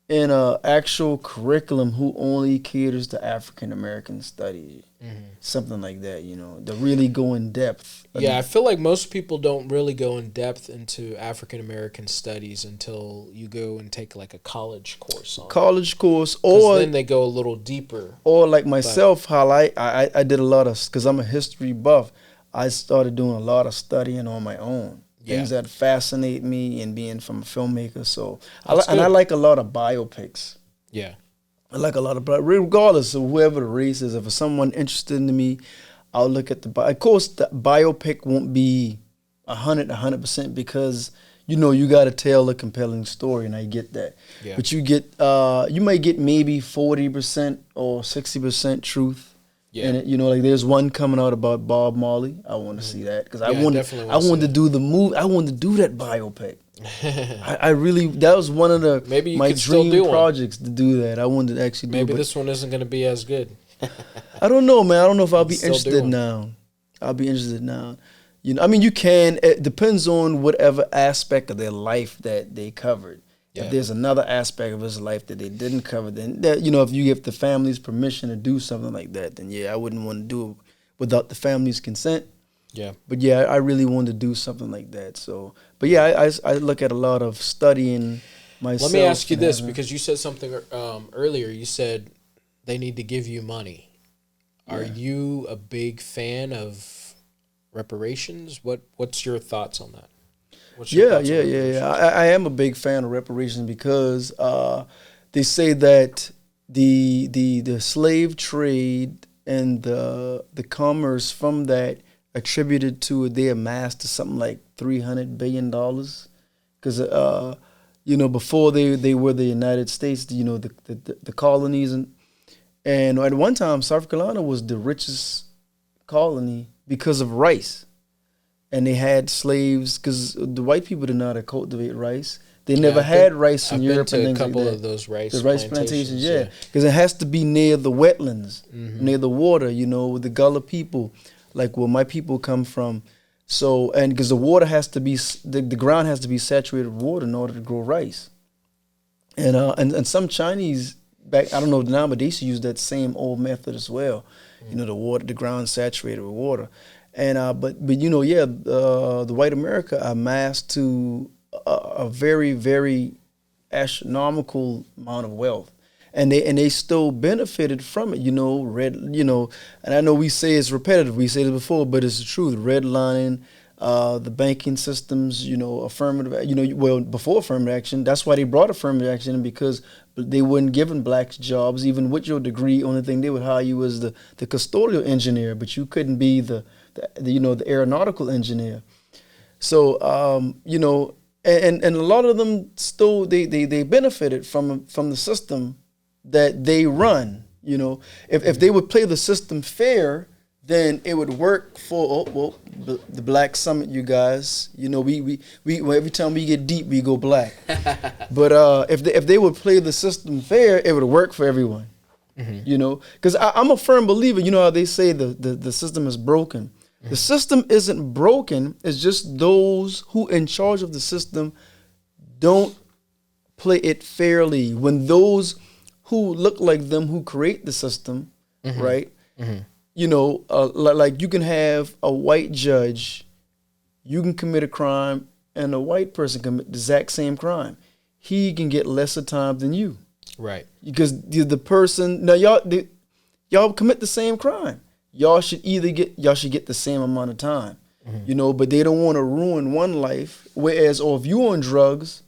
in a actual curriculum who only caters to African American studies. Mm-hmm. Something like that, to really go in depth. Yeah, I feel like most people don't really go in depth into African American studies until you go and take like a college course on it. Or then they go a little deeper. Or like myself, how I did a lot of, because I'm a history buff, I started doing a lot of studying on my own. Things Yeah. that fascinate me and being from a filmmaker. So That's and I good. like a lot of biopics. Yeah. I like a lot of, but regardless of whoever the race is, if it's someone interested in me, I'll look at of course, the biopic won't be 100% because you got to tell a compelling story, and I get that. Yeah. But you might get maybe 40% or 60% truth. Yeah. And like there's one coming out about Bob Marley. I want to see that because Yeah, I definitely I wanna see wanted to that. do the movie. I wanted to do that biopic. I really, that was one of Maybe you my could still dream do one. projects to do that. I wanted to actually do Maybe it. this one isn't going to be as good. I don't know, man. I don't know if I'll be Still do interested one. now. I'll be interested now. I mean, you can. It depends on whatever aspect of their life that they covered. Yeah. If there's another aspect of his life that they didn't cover, then if you give the families permission to do something like that, then yeah, I wouldn't want to do it without the family's consent. Yeah. But yeah, I really wanted to do something like that. So, but yeah, I look at a lot of studying myself. Let me ask you and this, having- because you said something earlier. You said they need to give you money. Are Yeah. you a big fan of reparations? What's your thoughts on that? What's your Yeah, thoughts on yeah. reparations? I am a big fan of reparations because they say that the slave trade and the commerce from that attributed to they amassed to something like $300 billion. Because before they were the United States, the colonies and at one time South Carolina was the richest colony because of rice. And they had slaves because the white people did not cultivate rice. They never had rice in I've Europe been and to a things couple like of that. those rice The rice plantations, yeah, because it has to be near the wetlands, near the water. With the Gullah people, like where my people come from. So and because the water has to be the ground has to be saturated with water in order to grow rice. And some Chinese back, I don't know now, but they used to use that same old method as well. The ground saturated with water. And the white America amassed to a very, very astronomical amount of wealth, and they still benefited from it. And I know we say it's repetitive. We said it before, but it's the truth. Redlining, the banking systems. Affirmative. Before affirmative action, that's why they brought affirmative action, because they weren't giving blacks jobs. Even with your degree, only thing they would hire you as the custodial engineer, but you couldn't be the aeronautical engineer. So and a lot of them still they benefited from the system that they run. If they would play the system fair, then it would work for the Black Summit. You guys, we every time we get deep, we go black. But if they would play the system fair, it would work for everyone. Because I'm a firm believer. You know how they say the system is broken. The system isn't broken. It's just those who in charge of the system don't play it fairly. When those who look like them who create the system, right? Like you can have a white judge, you can commit a crime, and a white person commit the exact same crime. He can get lesser time than you. Right. Because the person, now y'all commit the same crime. Y'all should get the same amount of time, but they don't want to ruin one life. Whereas, or if you're on drugs,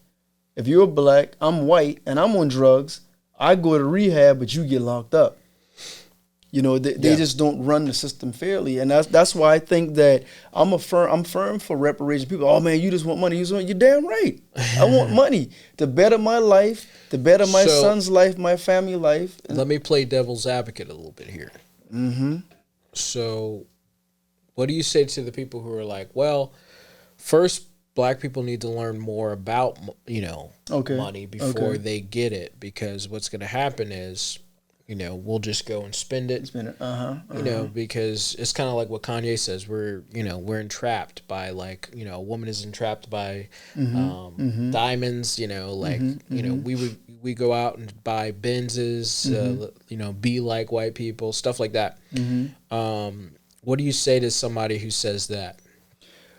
if you're black, I'm white, and I'm on drugs, I go to rehab, but you get locked up. They just don't run the system fairly, and that's why I think that I'm firm for reparations. People, oh man, you just want money. You're damn right. I want money to better my life, to better my son's life, my family life. Let me play devil's advocate a little bit here. So, what do you say to the people who are like, well, first, black people need to learn more about money before they get it, because what's going to happen is, we'll just go and spend it. Because it's kind of like what Kanye says. We're entrapped by a woman is entrapped by diamonds. We go out and buy Benzes. Be like white people, stuff like that. What do you say to somebody who says that?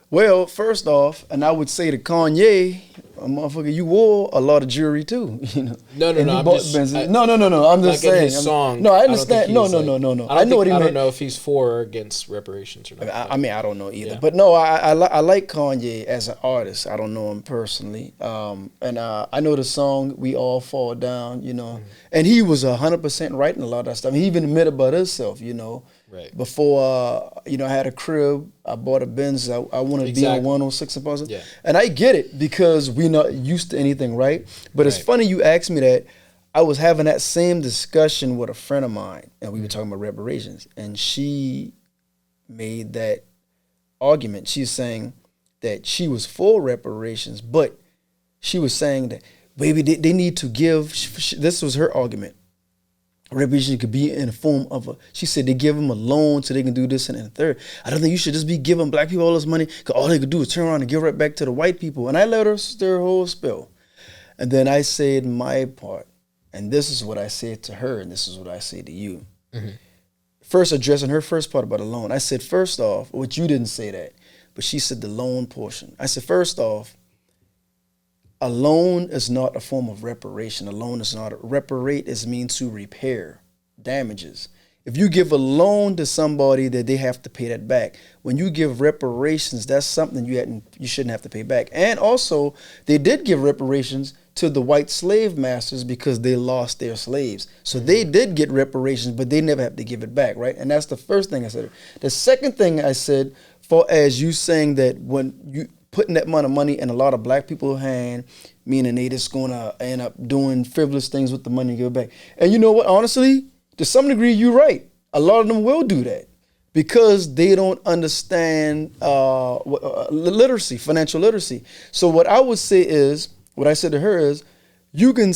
Well, first off, and I would say to Kanye, motherfucker, you wore a lot of jewelry too, you know. No. And you I'm bought just Benzes. No. I'm just like saying. in his song. No, I don't understand. think No. he's I know what he I meant. don't know if he's for or against reparations or not. I mean, I don't know either. Yeah. But no, I like Kanye as an artist. I don't know him personally. And I know the song "We All Fall Down," you know. And he was 100% right in a lot of that stuff. He even admitted about himself, you know. Right. Before, you know, I had a crib, I bought a Benz. I wanted to be on 106 and Boston. Yeah. And I get it because we're not used to anything, right? But it's Right. funny you asked me that. I was having that same discussion with a friend of mine, and we were talking about reparations. And she made that argument. She's saying that she was for reparations, but she was saying that, baby, they need to give, this was her argument. Reparations could be in the form of she said they give them a loan so they can do this and the third. I don't think you should just be giving black people all this money because all they could do is turn around and give it back to the white people. And I let her stir her whole spill. And then I said my part. And this is what I said to her, and this is what I say to you. Mm-hmm. First, addressing her first part about a loan. I said, first off, which you didn't say that, but she said the loan portion. I said, first off, a loan is not a form of reparation. A loan is not. Reparate is means to repair damages. If you give a loan to somebody, that they have to pay that back. When you give reparations, that's something you shouldn't have to pay back. And also, they did give reparations to the white slave masters because they lost their slaves. So they did get reparations, but they never have to give it back, right? And that's the first thing I said. The second thing I said, for as you saying that when you putting that amount of money in a lot of black people's hand, meaning they just gonna end up doing frivolous things with the money and give it back. And you know what? Honestly, to some degree, you're right. A lot of them will do that because they don't understand literacy, financial literacy. So what I would say is, what I said to her is, you can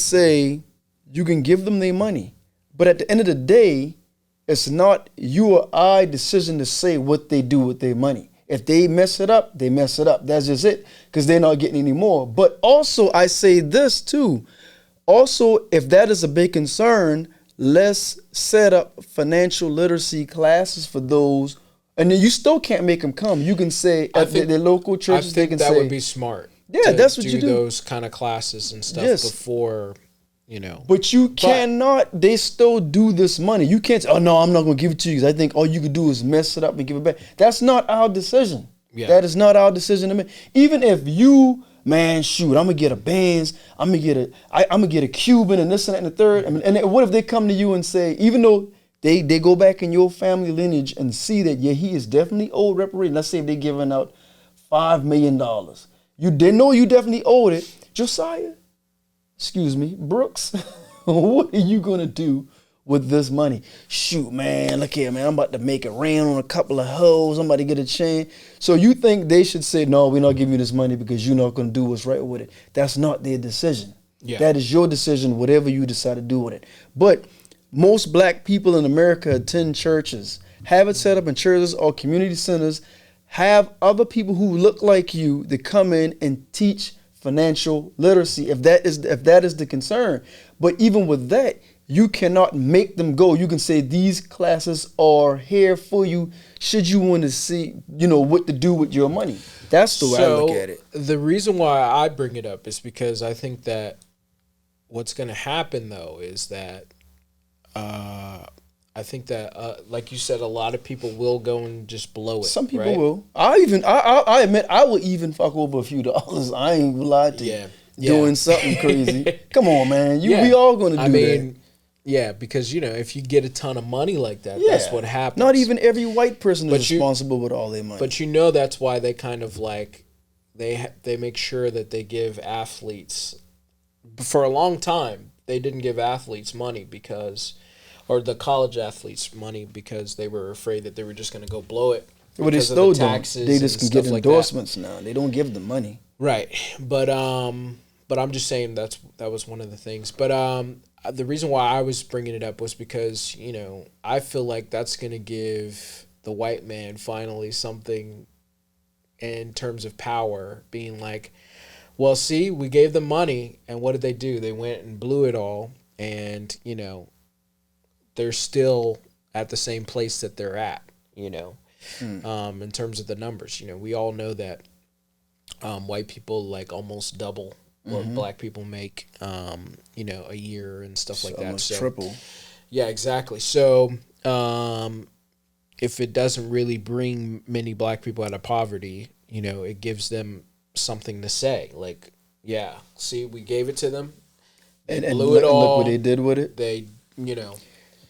give them their money, but at the end of the day, it's not you or I decision to say what they do with their money. If they mess it up, they mess it up. That's just it, because they're not getting any more. But also, I say this too. Also, if that is a big concern, let's set up financial literacy classes for those. And then you still can't make them come. You can say at their local churches, they can say. I think that would be smart. Yeah, that's what you do. Those kind of classes and stuff before, you know. But you cannot, they still do this money. You can't say, oh, no, I'm not going to give it to you because I think all you could do is mess it up and give it back. That's not our decision. Yeah. That is not our decision to make. Even if you, man, shoot, I'm going to get a Benz, I'm going to get a Cuban and this and that and the third. I mean, and what if they come to you and say, even though they go back in your family lineage and see that, yeah, he is definitely owed reparations. Let's say if they're giving out $5 million. You didn't know you definitely owed it. Josiah, Brooks, what are you going to do with this money? Shoot, man, look here, man, I'm about to make it rain on a couple of hoes. I'm about to get a chain. So you think they should say, no, we're not giving you this money because you're not going to do what's right with it. That's not their decision. Yeah. That is your decision, whatever you decide to do with it. But most black people in America attend churches, have it set up in churches or community centers, have other people who look like you that come in and teach financial literacy, if that is the concern. But even with that, you cannot make them go. You can say these classes are here for you should you want to see, you know, what to do with your money. That's the way I look at it. The reason why I bring it up is because I think that what's going to happen, though, is that I think that, like you said, a lot of people will go and just blow it. Some people will. I admit I would even fuck over a few dollars. I ain't gonna lie to you. Doing something crazy. Come on, man. We all gonna do that. Yeah, because, you know, if you get a ton of money like that, that's what happens. Not even every white person is responsible with all their money. But you know that's why they kind of like, they make sure that they give athletes, for a long time, they didn't give athletes money or the college athletes money because they were afraid that they were just going to go blow it. Well, they still don't. They just can get endorsements now. They don't give them money. Right. But I'm just saying that was one of the things. But the reason why I was bringing it up was because, you know, I feel like that's going to give the white man finally something in terms of power, being like, well, see, we gave them money, and what did they do? They went and blew it all, and, you know, they're still at the same place that they're at, you know, in terms of the numbers. You know, we all know that white people like almost double what black people make, you know, a year and stuff like that. Almost So triple. yeah, exactly. So if it doesn't really bring many black people out of poverty, you know, it gives them something to say. Like, yeah, see, we gave it to them. They blew it all. Look what they did with it. They, you know.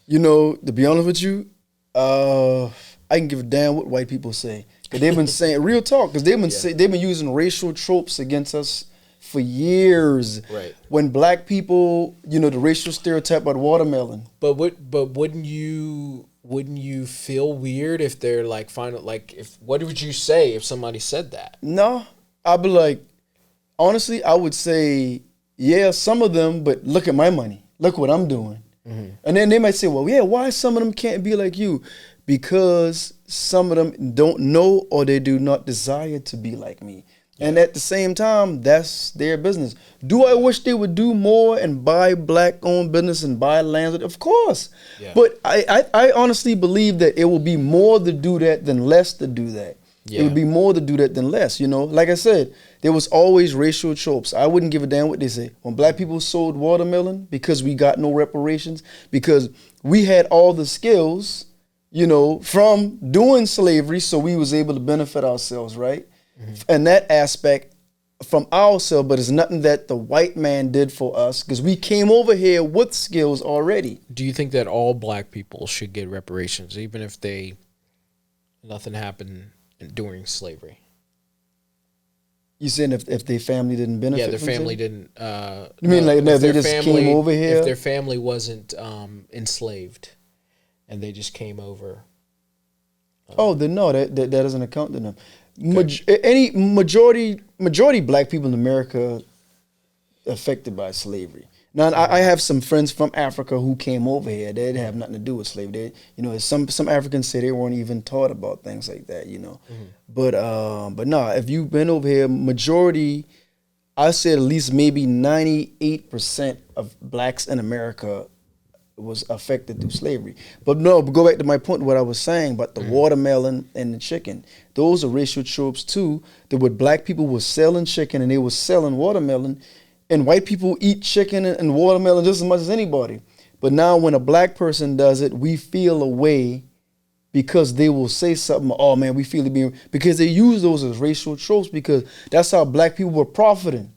You know, to be honest with you, I can give a damn what white people say. Cause they've been saying real talk. Cause they've been using racial tropes against us for years. Right. When black people, you know, the racial stereotype about watermelon. But wouldn't you feel weird if they're like what would you say if somebody said that? No, I'd be like, honestly, I would say, yeah, some of them, but look at my money. Look what I'm doing. Mm-hmm. And then they might say, well, yeah, why some of them can't be like you? Because some of them don't know or they do not desire to be like me. Yeah. And at the same time, that's their business. Do I wish they would do more and buy black-owned business and buy land? Of course. Yeah. But I honestly believe that it will be more to do that than less to do that. Yeah. It would be more to do that than less, you know. Like I said, there was always racial tropes. I wouldn't give a damn what they say. When black people sold watermelon because we got no reparations, because we had all the skills, you know, from doing slavery, so we was able to benefit ourselves, right? Mm-hmm. And that aspect from ourselves, but it's nothing that the white man did for us because we came over here with skills already. Do you think that all black people should get reparations, even if nothing happened during slavery? You saying if their family didn't benefit? Yeah, their family didn't. You mean like no, they just came over here? If their family wasn't enslaved, and they just came over. Then no, that doesn't account to them. Okay. Any majority black people in America affected by slavery. Now, I have some friends from Africa who came over here. They didn't have nothing to do with slavery. You know, some Africans say they weren't even taught about things like that. You know, but no, if you've been over here, majority, I said at least maybe 98% of blacks in America was affected through slavery. But no, go back to my point, what I was saying about the watermelon and the chicken. Those are racial tropes too. That what black people were selling chicken and they were selling watermelon. And white people eat chicken and watermelon just as much as anybody. But now when a black person does it, we feel a way because they will say something, oh man, we feel it being, because they use those as racial tropes because that's how black people were profiting.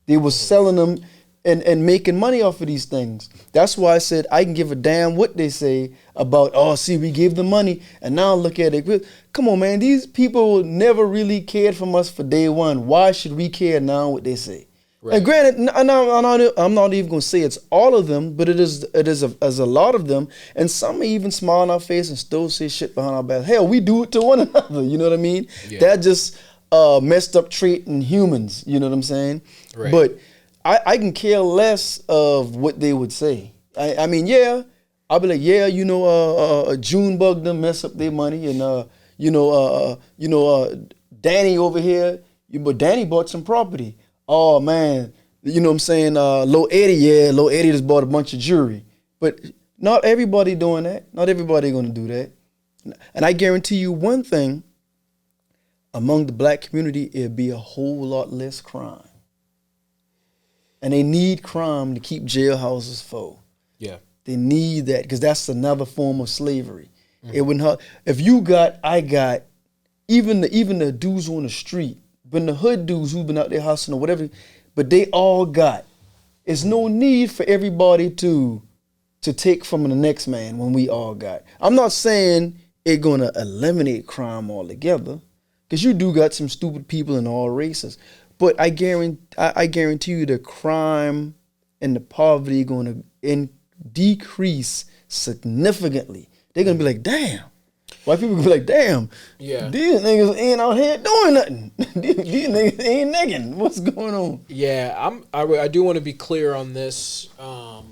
They were selling them and making money off of these things. That's why I said I can give a damn what they say about, oh, see, we gave them money and now look at it. Come on, man, these people never really cared from us for day one. Why should we care now what they say? Right. And granted, I'm not even going to say it's all of them, but it is a lot of them. And some may even smile in our face and still say shit behind our back. Hell, we do it to one another. You know what I mean? Yeah. That just messed up trait in humans. You know what I'm saying? Right. But I can care less of what they would say. I mean, yeah, I'll be like, yeah, you know, Junebug them mess up their money, and Danny over here, but Danny bought some property. Oh man, you know what I'm saying? Lil Eddie just bought a bunch of jewelry. But not everybody doing that. Not everybody gonna do that. And I guarantee you one thing, among the black community, it'd be a whole lot less crime. And they need crime to keep jailhouses full. Yeah. They need that because that's another form of slavery. Mm-hmm. It wouldn't hurt. If you got, I got, even the dudes on the street, but the hood dudes who've been out there hustling or whatever, but they all got. It's no need for everybody to take from the next man when we all got. I'm not saying it's gonna eliminate crime altogether, because you do got some stupid people in all races. But I guarantee you the crime and the poverty going to decrease significantly. They're going to be like, damn. White people going to be like, damn. Yeah. These niggas ain't out here doing nothing. These niggas ain't nigging. What's going on? Yeah, I do want to be clear on this. I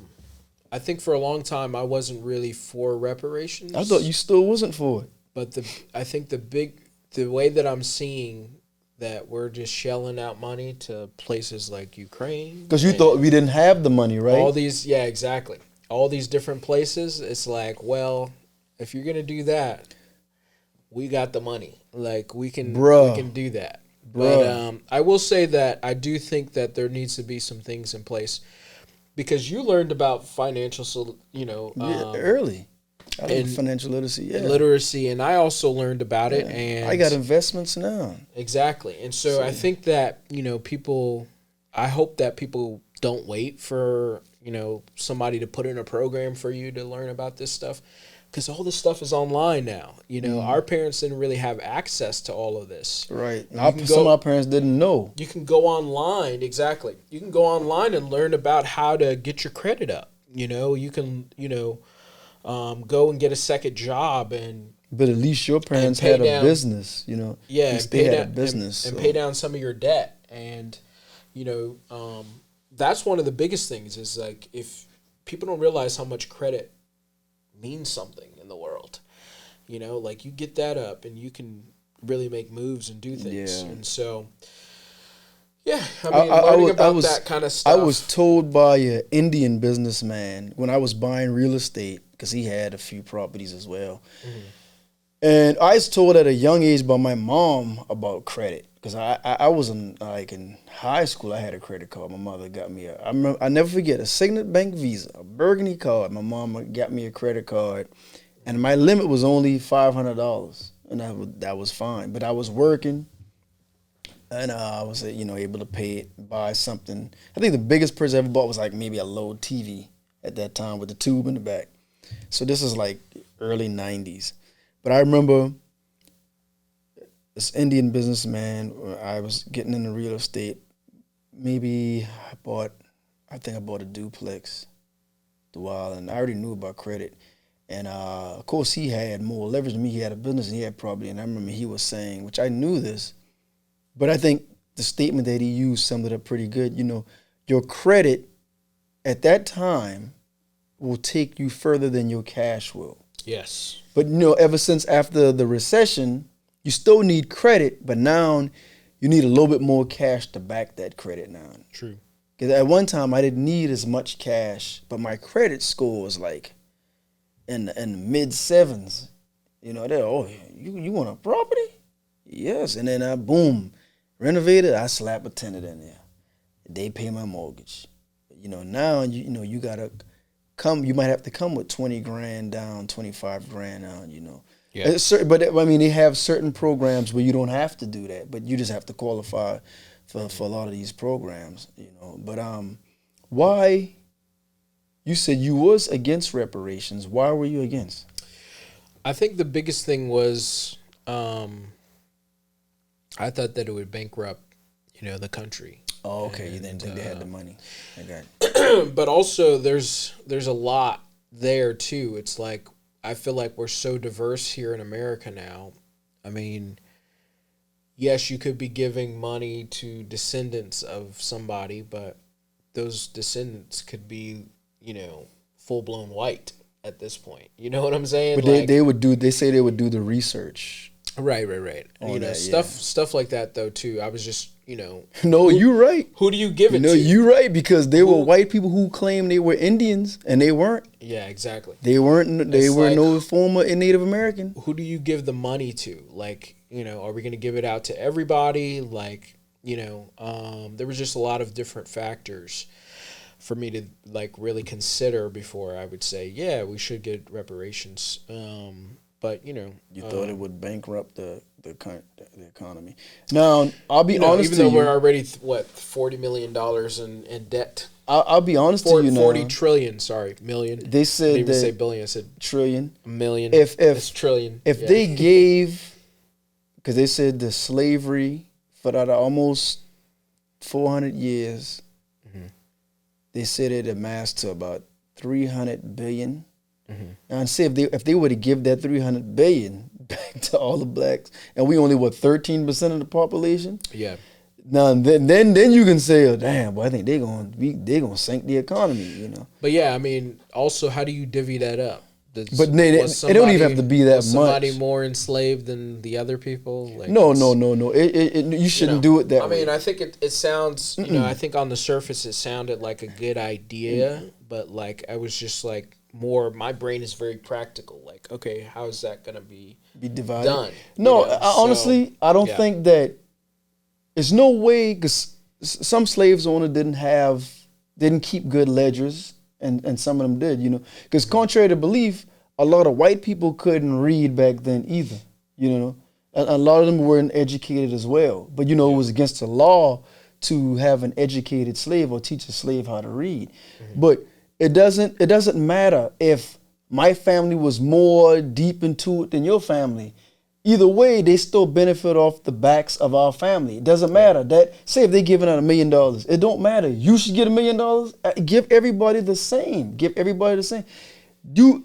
think for a long time I wasn't really for reparations. I thought you still wasn't for it. But I think the way that I'm seeing that we're just shelling out money to places like Ukraine. Because you thought we didn't have the money, right? All these, yeah, exactly. All these different places, it's like, well, if you're going to do that, we got the money. Like, we can do that. But I will say that I do think that there needs to be some things in place because you learned about financial, early. I learned financial literacy, and I also learned about it. And I got investments now. Exactly. And so I think that, I hope that people don't wait for, somebody to put in a program for you to learn about this stuff. Because all this stuff is online now. Our parents didn't really have access to all of this. Right. Some of our parents didn't know. You can go online, exactly. You can go online and learn about how to get your credit up. You can, go and get a second job But at least your parents had a business, Yeah, at least they had a business. And pay down some of your debt. And, that's one of the biggest things is like if people don't realize how much credit means something in the world. Like you get that up and you can really make moves and do things. Yeah. And so, learning about that kind of stuff. I was told by an Indian businessman when I was buying real estate, because he had a few properties as well. Mm-hmm. And I was told at a young age by my mom about credit. Because I was in high school, I had a credit card. My mother got me I never forget, a Signet Bank Visa, a burgundy card. My mom got me a credit card. And my limit was only $500. And that was fine. But I was working. And I was, able to pay it, buy something. I think the biggest purchase I ever bought was like maybe a low TV at that time with the tube in the back. So this is like early 90s. But I remember this Indian businessman, I was getting into real estate. Maybe I bought a duplex a while, and I already knew about credit. And of course, he had more leverage than me. He had a business, and he had property. And I remember he was saying, which I knew this, but I think the statement that he used summed it up pretty good. Your credit at that time will take you further than your cash will. Yes. But, ever since after the recession, you still need credit, but now you need a little bit more cash to back that credit now. True. Because at one time, I didn't need as much cash, but my credit score was like in the mid sevens. You want a property? Yes. And then boom, renovated, I slap a tenant in there. They pay my mortgage. Now, you got to come, you might have to come with 20 grand down, 25 grand down, Yeah. But they have certain programs where you don't have to do that, but you just have to qualify for a lot of these programs, But why? You said you was against reparations. Why were you against? I think the biggest thing was I thought that it would bankrupt, the country. Oh, okay. You didn't think they had the money. I got it. But also, there's a lot there too. It's like I feel like we're so diverse here in America now. I mean, yes, you could be giving money to descendants of somebody, but those descendants could be, full blown white at this point. You know what I'm saying? But they say they would do the research. Right. Stuff like that though too. I was just, No, you're right. Who do you give it to? No, you're right, because there were white people who claimed they were Indians and they weren't. Yeah, exactly. They weren't. They were no former Native American. Who do you give the money to? Like, are we going to give it out to everybody? Like, there was just a lot of different factors for me to really consider before I would say, yeah, we should get reparations. But you thought it would bankrupt the economy. Now, I'll be honest. Even though we're already $40 million in debt. I'll be honest to you now. 40 trillion, million. They said I didn't even say billion. I said trillion. A million. It's trillion. If they gave, because they said the slavery for that almost 400 years, they said it amassed to about 300 billion. Mm-hmm. Now, and say if they were to give that 300 billion back to all the blacks, and we only 13% of the population. Yeah. Now then you can say, oh, damn, boy, I think they're gonna sink the economy, But yeah, I mean, also, how do you divvy that up? But it don't even have to be that much. Somebody more enslaved than the other people? No. You shouldn't do it that way. I mean, I think it sounds. I think on the surface it sounded like a good idea, but I was just more. My brain is very practical. Okay, how is that gonna be divided? Done? No, honestly, I don't think that There's no way, because some slaves owner didn't keep good ledgers, and some of them did, you know. Because contrary to belief, a lot of white people couldn't read back then either, you know. A lot of them weren't educated as well. But, you know, it was against the law to have an educated slave or teach a slave how to read. But it doesn't matter if my family was more deep into it than your family. Either way, they still benefit off the backs of our family. It doesn't matter. That, say if they're giving out $1 million, it don't matter. You should get $1 million. Give everybody the same. Give everybody the same.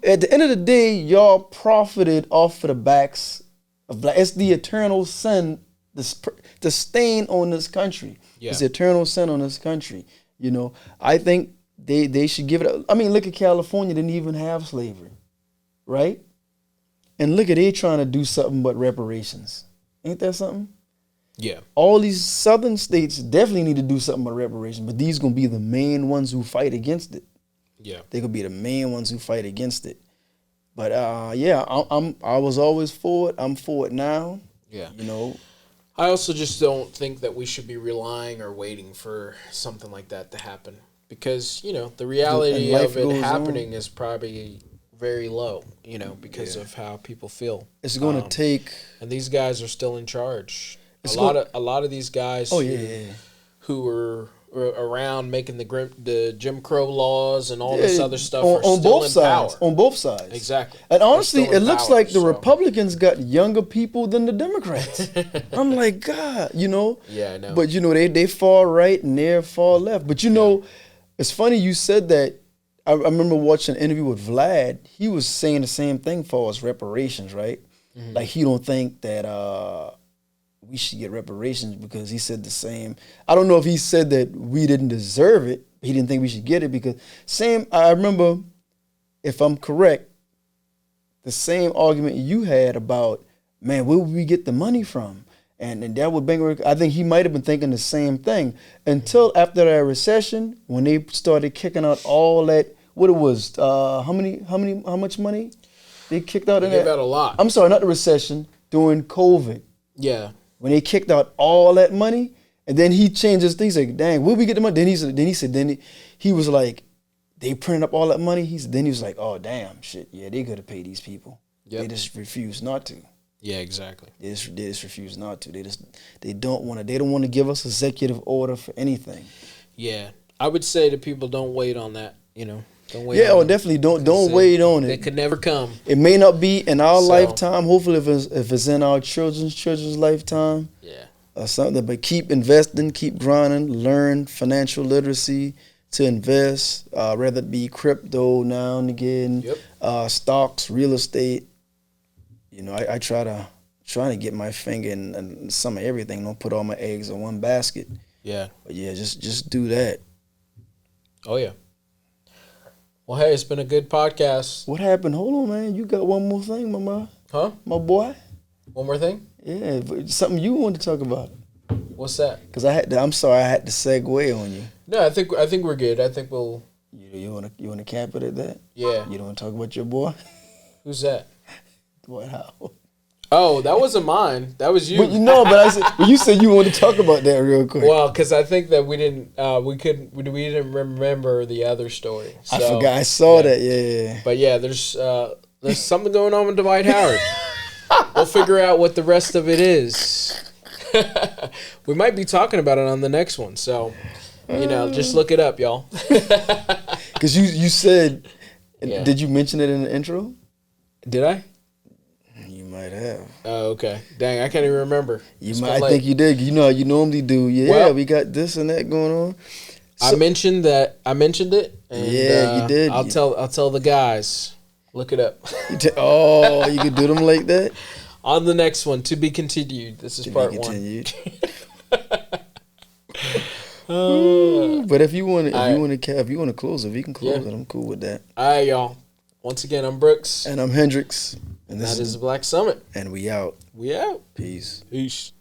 At the end of the day, y'all profited off of the backs of black. It's the eternal sin, the stain on this country. Yeah. It's the eternal sin on this country. You know, I think they should give it. I mean, look at California. Didn't even have slavery, right? And look at they trying to do something but reparations. Ain't that something? Yeah. All these southern states definitely need to do something but reparations, but these gonna be the main ones who fight against it. Yeah. They could be the main ones who fight against it. But yeah, I was always for it. I'm for it now. Yeah. You know. I also just don't think that we should be relying or waiting for something like that to happen, because, you know, the reality of it happening is probably very low, you know, because of how people feel. It's going to take, and these guys are still in charge. A lot of these guys who were around making the Jim Crow laws and all this other stuff are still both in sides. power. On both sides. Exactly. And honestly, it looks like the Republicans got younger people than the Democrats. I'm like, God, you know. Yeah, I know. But, you know, they far right and they're far left. But, you know, it's funny you said that. I remember watching an interview with Vlad. He was saying the same thing for us, reparations, right? Mm-hmm. Like, he don't think that we should get reparations because he said the same. I don't know if he said that we didn't deserve it. He didn't think we should get it because I remember, if I'm correct, the same argument you had about, man, where would we get the money from? And that would bring, I think he might have been thinking the same thing until after that recession, when they started kicking out all that, what it was, how much money they kicked out? They gave out a lot. I'm sorry, not the recession, during COVID. Yeah. When they kicked out all that money, and then he changed his thing, he's like, dang, where we get the money? Then he was like, they printed up all that money. Then he was like, oh, damn, shit, yeah, they could have paid these people. Yep. They just refused not to. Yeah, exactly. They just refuse not to. They don't want to give us executive order for anything. Yeah, I would say to people, don't wait on that. You know, don't wait. Yeah, definitely don't wait on it. It could never come. It may not be in our lifetime. Hopefully, if it's in our children's lifetime. Yeah. Or something. But keep investing, keep grinding, learn financial literacy to invest. Whether it be crypto now and again, stocks, real estate. You know, I try to get my finger in some of everything. Don't put all my eggs in one basket. Yeah. But yeah, just do that. Oh yeah. Well, hey, it's been a good podcast. What happened? Hold on, man. You got one more thing, my boy. One more thing? Yeah, something you wanted to talk about. What's that? Because I'm sorry, I had to segue on you. No, I think we're good. I think we'll. You want to cap it at that? Yeah. You don't want to talk about your boy? Who's that? Dwight Howard. Oh, that wasn't mine. That was you. But you said you wanted to talk about that real quick. Well, because I think that we didn't didn't remember the other story. So, I forgot. I saw that. Yeah. But yeah, there's something going on with Dwight Howard. We'll figure out what the rest of it is. We might be talking about it on the next one. So, just look it up, y'all. Because you said, did you mention it in the intro? Did I? You might have. Oh, okay. Dang, I can't even remember. I think you did. You know how you normally do. Yeah, we got this and that going on. So, I mentioned it. And, you did. I'll tell the guys. Look it up. You could do them like that? On the next one, to be continued. This is part 1. But if you want to close it, we can close it. I'm cool with that. All right, y'all. Once again, I'm Brooks. And I'm Hendrix. And that is the Black Summit. And we out. We out. Peace. Peace.